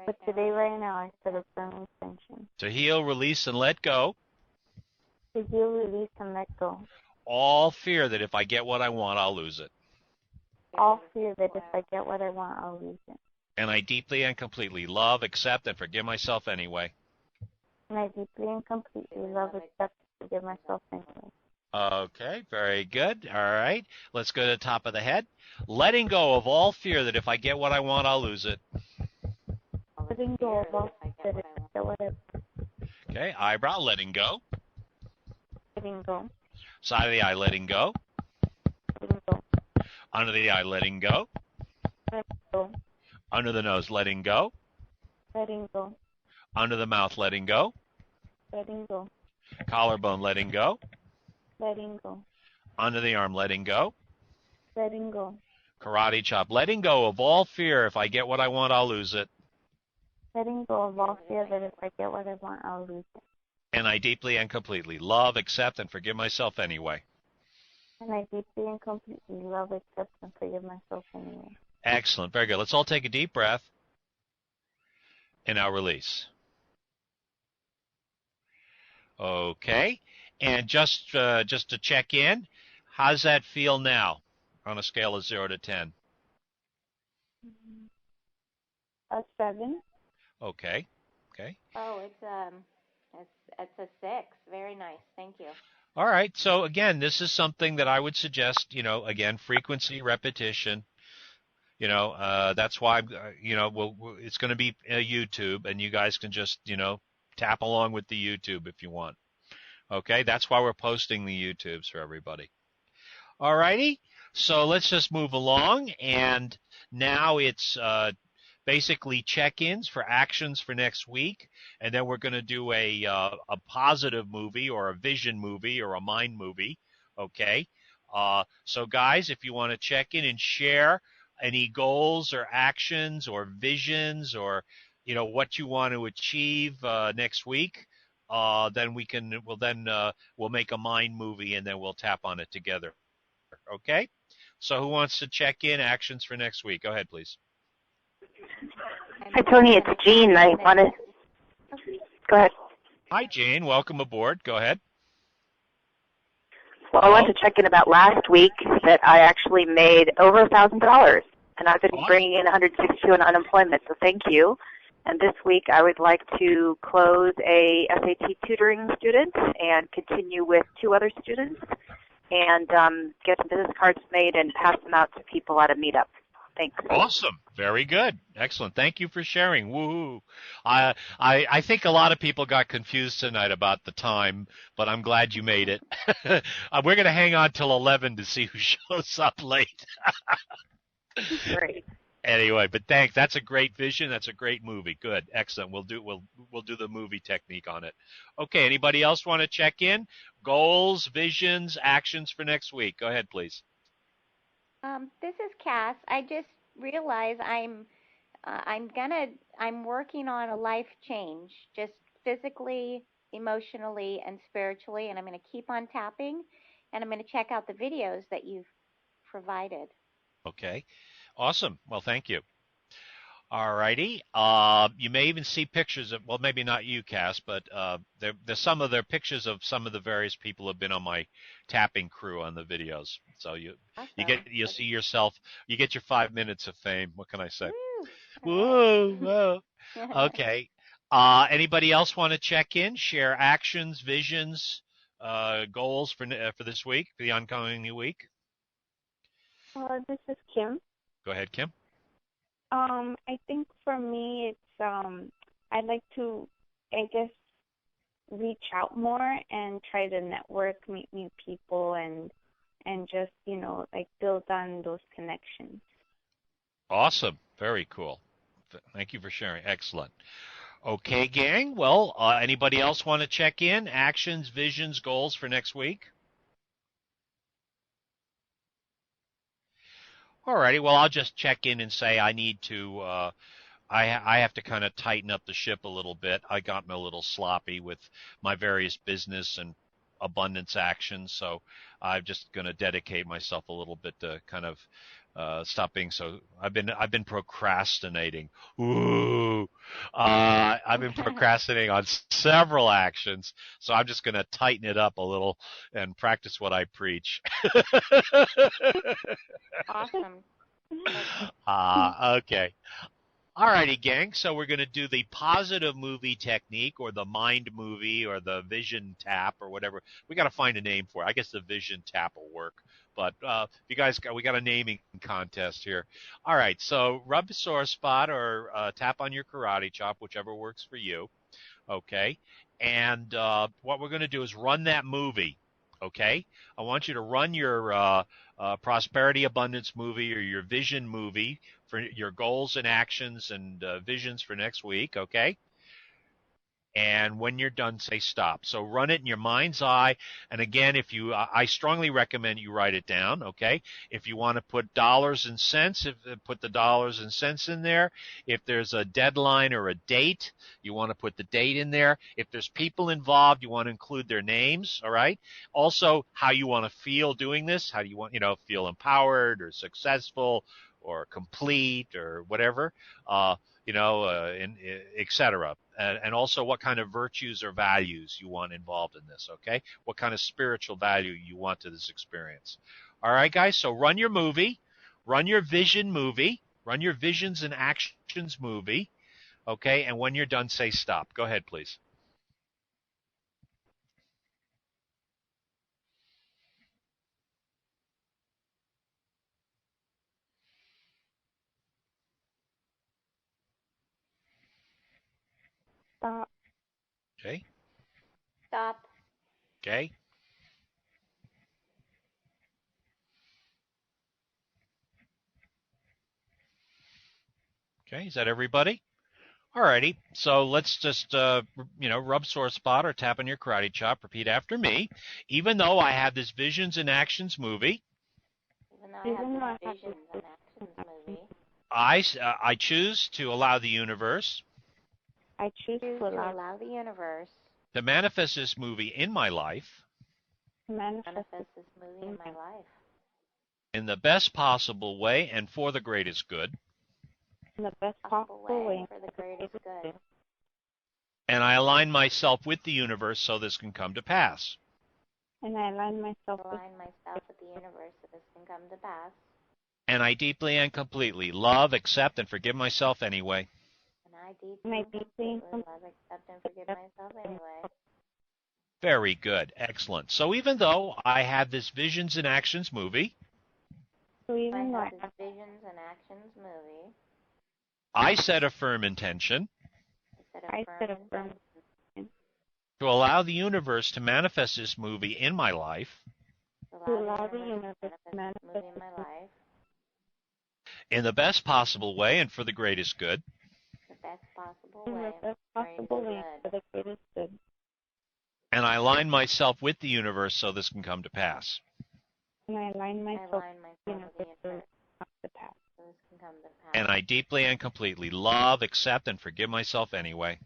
But today, right now, I set a firm intention to heal, release, and let go to heal, release, and let go. all fear that if I get what I want, I'll lose it. All fear that if I get what I want, I'll lose it. And I deeply and completely love, accept, and forgive myself anyway. And I deeply and completely love, accept, and forgive myself anyway. Okay, very good. All right. Let's go to the top of the head. Letting go of all fear that if I get what I want, I'll lose it. Letting go of all fear that if I get what I want. Okay, eyebrow, letting go. Letting go. Side of the eye, letting go. Letting go. Under the eye, letting go. Letting go. Under the nose, letting go. Letting go. Under the mouth, letting go. Letting go. Collarbone, letting go. Letting go. Under the arm, letting go. Letting go. Karate chop, letting go of all fear. If I get what I want, I'll lose it. Letting go of all fear that if I get what I want, I'll lose it. And I deeply and completely love, accept, and forgive myself anyway. And I deeply and completely love, accept, and forgive myself anyway. Excellent. Very good. Let's all take a deep breath. And now release. Okay. And just to check in, how's that feel now on a scale of 0 to 10? A 7. Okay. Okay. Oh, it's a 6. Very nice. Thank you. All right. So again, this is something that I would suggest, again, frequency, repetition. That's why, it's going to be YouTube, and you guys can just, tap along with the YouTube if you want. Okay. That's why we're posting the YouTubes for everybody. All righty. So let's just move along. And now it's, basically check-ins for actions for next week, and then we're going to do a positive movie or a vision movie or a mind movie, okay? So guys, if you want to check in and share any goals or actions or visions or, what you want to achieve next week, then we'll make a mind movie and then we'll tap on it together. Okay? So who wants to check in actions for next week? Go ahead, please. Hi, Tony. It's Jean. I want to go ahead. Hi, Jane. Welcome aboard. Go ahead. Well, I wanted to check in about last week that I actually made over $1,000, and I've been bringing in 162 on unemployment, so thank you. And this week I would like to close a SAT tutoring student and continue with 2 other students and get some business cards made and pass them out to people at a meetup. Thanks. Awesome. Very good. Excellent. Thank you for sharing. Woohoo. I think a lot of people got confused tonight about the time, but I'm glad you made it. We're going to hang on till 11 to see who shows up late. Great. Anyway, but thanks. That's a great vision. That's a great movie. Good. Excellent. We'll do the movie technique on it. Okay. Anybody else want to check in? Goals, visions, actions for next week. Go ahead, please. This is Cass. I just realized I'm working on a life change, just physically, emotionally, and spiritually, and I'm going to keep on tapping, and I'm going to check out the videos that you've provided. Okay. Awesome. Well, thank you. All righty. You may even see pictures of, well, maybe not you, Cass, but there's some of their pictures of some of the various people who have been on my tapping crew on the videos. So you'll see yourself. You get your 5 minutes of fame. What can I say? Woo! Woo. Okay. Anybody else want to check in? Share actions, visions, goals for this week, for the oncoming week? This is Kim. Go ahead, Kim. I think for me, it's I'd like to, I guess, reach out more and try to network, meet new people, and just like build on those connections. Awesome, very cool. Thank you for sharing. Excellent. Okay, gang. Well, anybody else want to check in? Actions, visions, goals for next week? Alrighty, well, I'll just check in and say I need to, I have to kind of tighten up the ship a little bit. I got a little sloppy with my various business and abundance actions, so I'm just going to dedicate myself a little bit to kind of stop being so. I've been procrastinating. Ooh, I've been procrastinating on several actions, so I'm just going to tighten it up a little and practice what I preach. Awesome. Okay. All righty, gang. So we're going to do the positive movie technique or the mind movie or the vision tap or whatever. We got to find a name for it. I guess the vision tap will work. But we got a naming contest here. All right. So rub a sore spot or tap on your karate chop, whichever works for you. Okay. And what we're going to do is run that movie. Okay. I want you to run your prosperity abundance movie or your vision movie for your goals and actions and visions for next week, okay? And when you're done, say stop. So run it in your mind's eye. And again, I strongly recommend you write it down, okay? If you want to put dollars and cents, put the dollars and cents in there. If there's a deadline or a date, you want to put the date in there. If there's people involved, you want to include their names, all right? Also, how you want to feel doing this. How do you want, feel empowered or successful or complete or whatever, et cetera. And also what kind of virtues or values you want involved in this, okay? What kind of spiritual value you want to this experience. All right, guys, so run your movie, run your vision movie, run your visions and actions movie, okay? And when you're done, say stop. Go ahead, please. Stop. Okay. Stop. Okay. Okay, is that everybody? Alrighty, so let's just, rub sore spot or tap on your karate chop. Repeat after me. Even though I have this visions and actions movie, I choose to allow the universe to allow the universe to manifest this movie in my life Manifest this movie in my life. in the best possible way and for the greatest good. In the best possible way. For the greatest good. And I align myself with the universe so this can come to pass. And I align myself with the universe so this can come to pass. And I deeply and completely love, accept, and forgive myself anyway. And I deeply love, accept, and forgive myself anyway. Very good. Excellent. So even though I have this Visions and Actions movie, Visions and Actions movie, I set a firm intention I set a firm to allow the universe to manifest this movie in my life to allow the universe to manifest in my life in the best possible way and for the greatest good. the best possible in way. the best possible way for the greatest good. And I align myself with the universe so this can come to pass. And I align myself with the universe so this can come to pass. And I deeply and completely love, accept, and forgive myself anyway.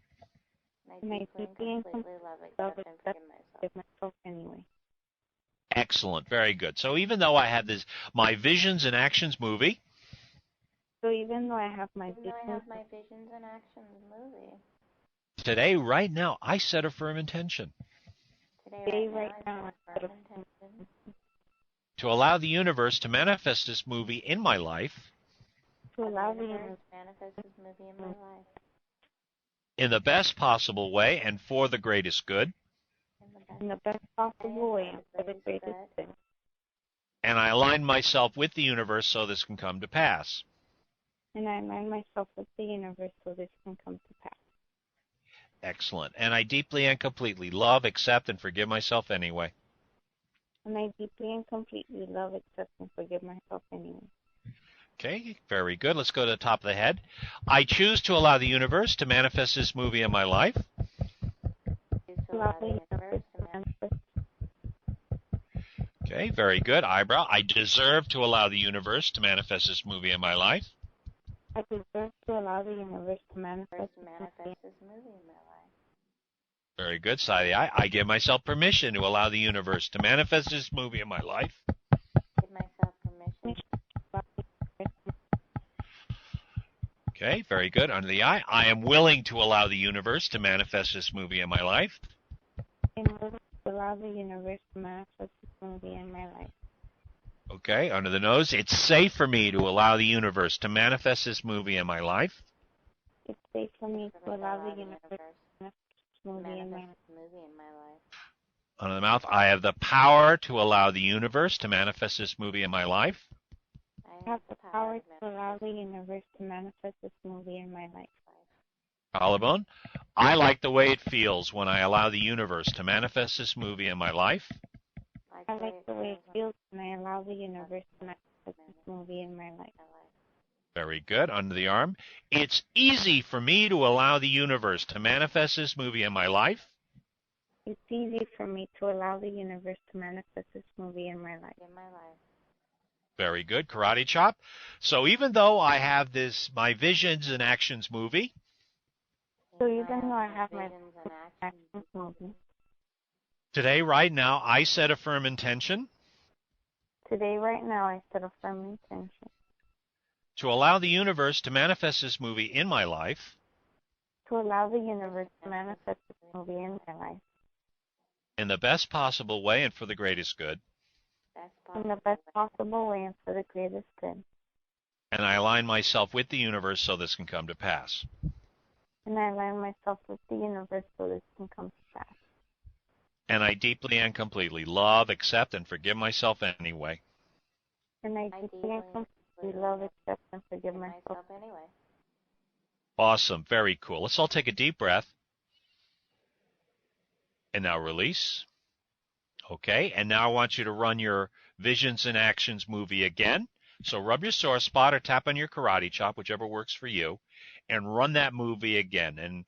And I deeply and completely love, accept, and forgive myself anyway. Excellent. Very good. So even though I have my Visions and Actions movie, so even though I have my Visions and Actions movie, today, right now, I set a firm intention today, right now, I set a firm intention to allow the universe to manifest this movie in my life to allow the universe to manifest this movie in my life in the best possible way and for the greatest good. In the best possible way and for the greatest good. And I align myself with the universe so this can come to pass. And I align myself with the universe so this can come to pass. Excellent. And I deeply and completely love, accept, and forgive myself anyway. And I deeply and completely love, accept, and forgive myself anyway. Okay, very good. Let's go to the top of the head. I choose to allow the universe to manifest this movie in my life. Okay, very good. Eyebrow. I deserve to allow the universe to manifest this movie in my life. I deserve to allow the universe to manifest this movie in my life. Very good. Side of the eye. I give myself permission to allow the universe to manifest this movie in my life. Give myself permission. Okay, very good. Under the eye. I am willing to allow the universe to manifest this movie in my life. I'm willing to allow the universe to manifest this movie in my life. Okay, under the nose. It's safe for me to allow the universe to manifest this movie in my life. It's safe for me to allow the universe to manifest this movie in my life. Under the mouth. I have the power to allow the universe to manifest this movie in my life. I have the power to allow the universe to manifest this movie in my life. Collarbone. I like the way it feels when I allow the universe to manifest this movie in my life. I like the way it feels when I allow the universe to manifest this movie in my life. Very good. Under the arm. It's easy for me to allow the universe to manifest this movie in my life. It's easy for me to allow the universe to manifest this movie in my life. Very good. Karate chop. So even though I have my Visions and Actions movie, so even though I have my Visions and Actions movie, today, right now, I set a firm intention. Today, right now, I set a firm intention to allow the universe to manifest this movie in my life. To allow the universe to manifest this movie in my life. In the best possible way and for the greatest good. In the best possible way and for the greatest good. And I align myself with the universe so this can come to pass. And I align myself with the universe so this can come to pass. And I deeply and completely love, accept, and forgive myself anyway. And I deeply and completely love, accept, and forgive myself anyway. Awesome. Very cool. Let's all take a deep breath. And now release. Okay, and now I want you to run your Visions and Actions movie again. So rub your sore spot or tap on your karate chop, whichever works for you, and run that movie again. And,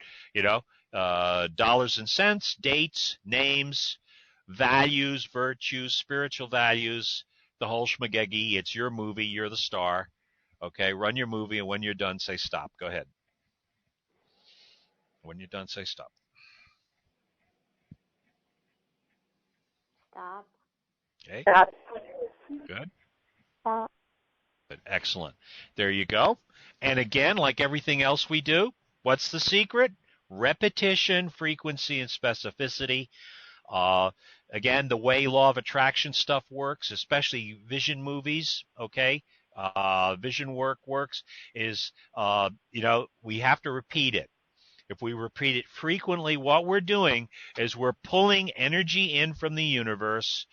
dollars and cents, dates, names, values, virtues, spiritual values, the whole schmagegi. It's your movie. You're the star. Okay, run your movie, and when you're done, say stop. Go ahead. When you're done, say stop. Stop. Okay. Stop. Good. Stop. Good. Excellent. There you go. And again, like everything else we do, what's the secret? Repetition, frequency, and specificity. Again, the way law of attraction stuff works, especially vision movies, okay, vision work works, is, we have to repeat it. If we repeat it frequently, what we're doing is we're pulling energy in from the universe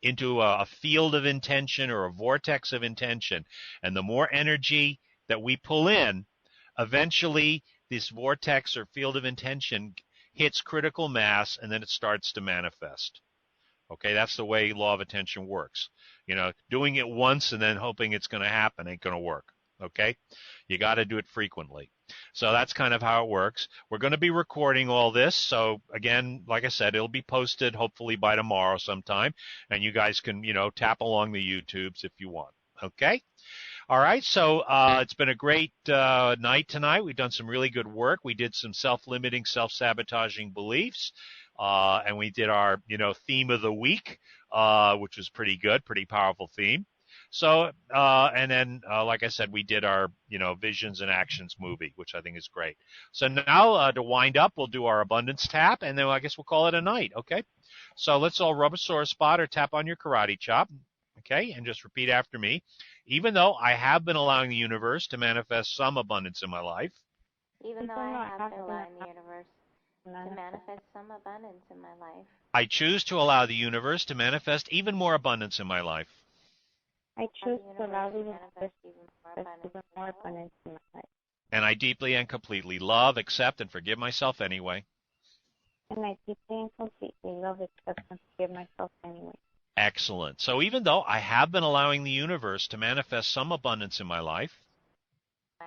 into a field of intention or a vortex of intention. And the more energy that we pull in, eventually this vortex or field of intention hits critical mass, and then it starts to manifest. Okay, that's the way law of attention works. Doing it once and then hoping it's going to happen ain't going to work. Okay, you got to do it frequently. So that's kind of how it works. We're going to be recording all this. So again, like I said, it'll be posted hopefully by tomorrow sometime, and you guys can, tap along the YouTubes if you want. Okay. All right, so it's been a great night tonight. We've done some really good work. We did some self-limiting, self-sabotaging beliefs, and we did our, theme of the week, which was pretty good, pretty powerful theme. So, and then, like I said, we did our, visions and actions movie, which I think is great. So now to wind up, we'll do our abundance tap, and then I guess we'll call it a night, okay? So let's all rub a sore spot or tap on your karate chop, okay? And just repeat after me. Even though I have been allowing the universe to manifest some abundance in my life. Even though I have been allowing the universe to manifest some abundance in my life. I choose to allow the universe to manifest even more abundance in my life. I choose to allow the universe to manifest even more abundance in my life. And I deeply and completely love, accept, and forgive myself anyway. And I deeply and completely love, accept, and forgive myself anyway. Excellent. So even though I have been allowing the universe to manifest some abundance in my life,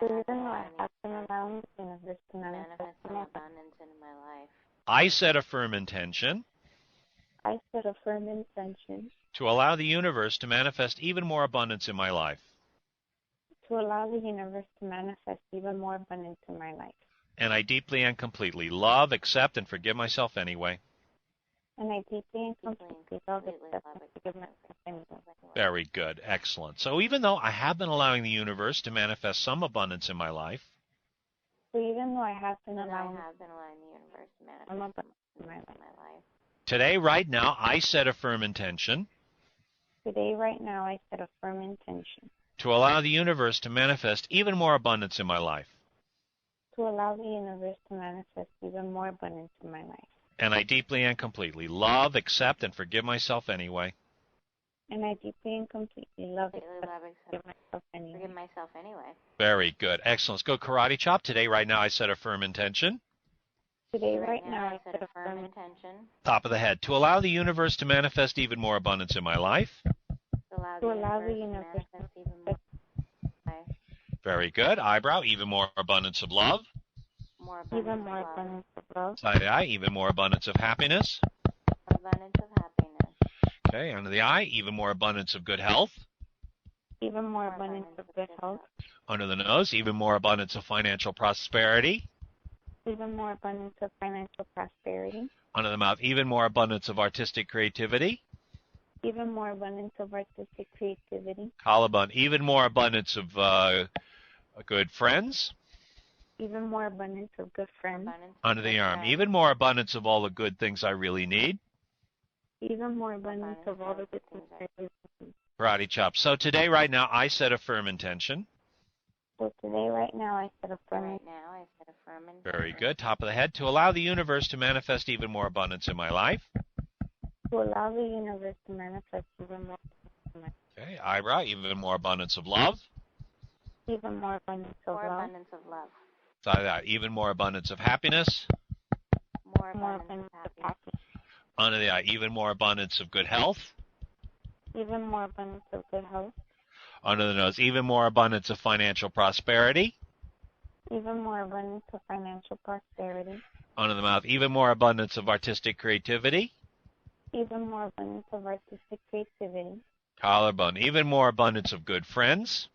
even though I have been allowing the universe to manifest some abundance in my life, I set a firm intention to allow the universe to manifest even more abundance in my life. To allow the universe to manifest even more abundance in my life. And I deeply and completely love, accept, and forgive myself anyway. And I deeply and completely love, accept, and forgive myself anyway. Very good. Excellent. So even though I have been allowing the universe to manifest some abundance in my life, so even though I have been allowing the universe to manifest some abundance in my life, today, right now, I set a firm intention. Today, right now, I set a firm intention. To allow the universe to manifest even more abundance in my life. To allow the universe to manifest even more abundance in my life. And I deeply and completely love, accept, and forgive myself anyway. And I deeply and completely love, accept, and forgive myself anyway. Very good. Excellent. Let's go karate chop. Today, right now, I set a firm intention. Today, right now, I set a firm intention. Top of the head. To allow the universe to manifest even more abundance in my life. To allow the universe to manifest even more abundance in my life. Very good. Eyebrow. Even more abundance of love. Even more abundance of love. Side eye. Even more abundance of happiness. Abundance of happiness. Okay. Under the eye. Even more abundance of good health. Even more abundance of good health. Under the nose. Even more abundance of financial prosperity. Even more abundance of financial prosperity. Under the mouth. Even more abundance of artistic creativity. Even more abundance of artistic creativity. Collarbone. Even more abundance of good friends. Even more abundance of good friends. Under the arm. Even more abundance of all the good things I really need. Even more abundance of all the good things I really need. Karate chop. So today, right now, I set a firm intention. So today, right now, I set a firm intention. Very good. Top of the head. To allow the universe to manifest even more abundance in my life. To allow the universe to manifest even more abundance in my life. Okay. Eyebrow. Even more abundance of love. Even more abundance of love. Side eye. Even more abundance of happiness. More abundance of happiness. Under the eye. Even more abundance of good health. Even more abundance of good health. Under the nose. Even more abundance of financial prosperity. Even more abundance of financial prosperity. Under the mouth. Even more abundance of artistic creativity. Even more abundance of artistic creativity. Collarbone. Even more abundance of good friends.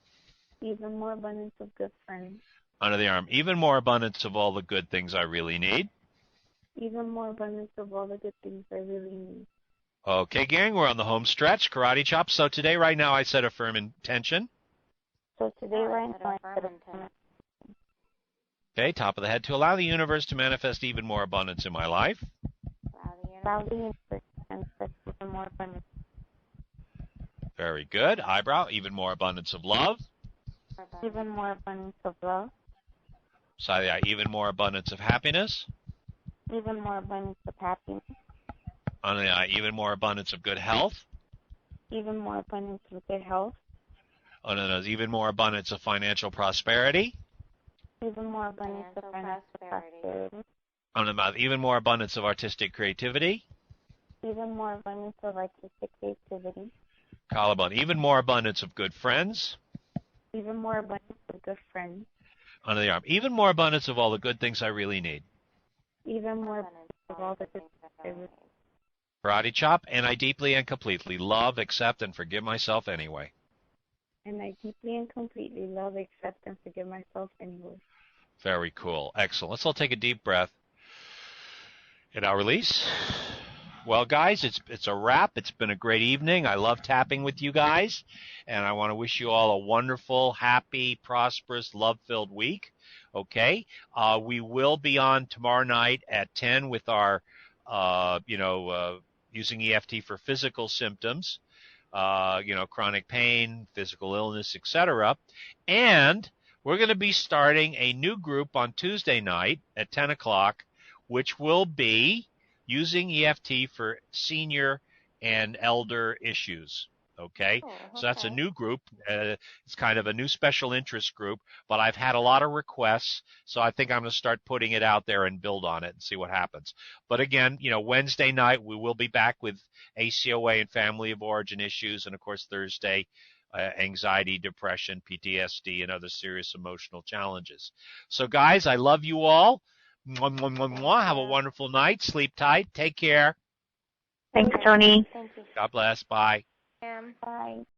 Even more abundance of good friends. Under the arm. Even more abundance of all the good things I really need. Even more abundance of all the good things I really need. Okay, gang, we're on the home stretch. Karate chop. So today, right now, I set a firm intention. So today, right now, I set a firm. Okay, top of the head, to allow the universe to manifest even more abundance in my life. Allow the universe to manifest even more abundance. Very good. Eyebrow, even more abundance of love. Even more abundance of love. Side of the eye, even more abundance of happiness. Even more abundance of happiness. Under the eye, even more abundance of good health. Even more abundance of good health. Under the nose, even more abundance of financial prosperity. Even more abundance of financial prosperity. Under the mouth, even more abundance of artistic creativity. Even more abundance of artistic creativity. Collarbone, even more abundance of good friends. Even more abundance of good friends. Under the arm, even more abundance of all the good things I really need. Even more abundance of all the good things I really need. Karate chop, and I deeply and completely love, accept, and forgive myself anyway. And I deeply and completely love, accept, and forgive myself anyway. Very cool. Excellent. Let's all take a deep breath. And I'll release. Well, guys, it's a wrap. It's been a great evening. I love tapping with you guys. And I want to wish you all a wonderful, happy, prosperous, love-filled week. Okay? We will be on tomorrow night at 10 with our, using EFT for physical symptoms, chronic pain, physical illness, etc. And we're going to be starting a new group on Tuesday night at 10 o'clock, which will be using EFT for senior and elder issues. Okay? So that's a new group. It's kind of a new special interest group, but I've had a lot of requests, so I think I'm going to start putting it out there and build on it and see what happens. But again, Wednesday night we will be back with ACOA and family of origin issues, and of course Thursday, anxiety, depression, PTSD, and other serious emotional challenges. So guys, I love you all. Mwah, mwah, mwah, mwah. Have a wonderful night. Sleep tight. Take care. Thanks, Tony. Thank you, God bless. Bye. Sam. Bye.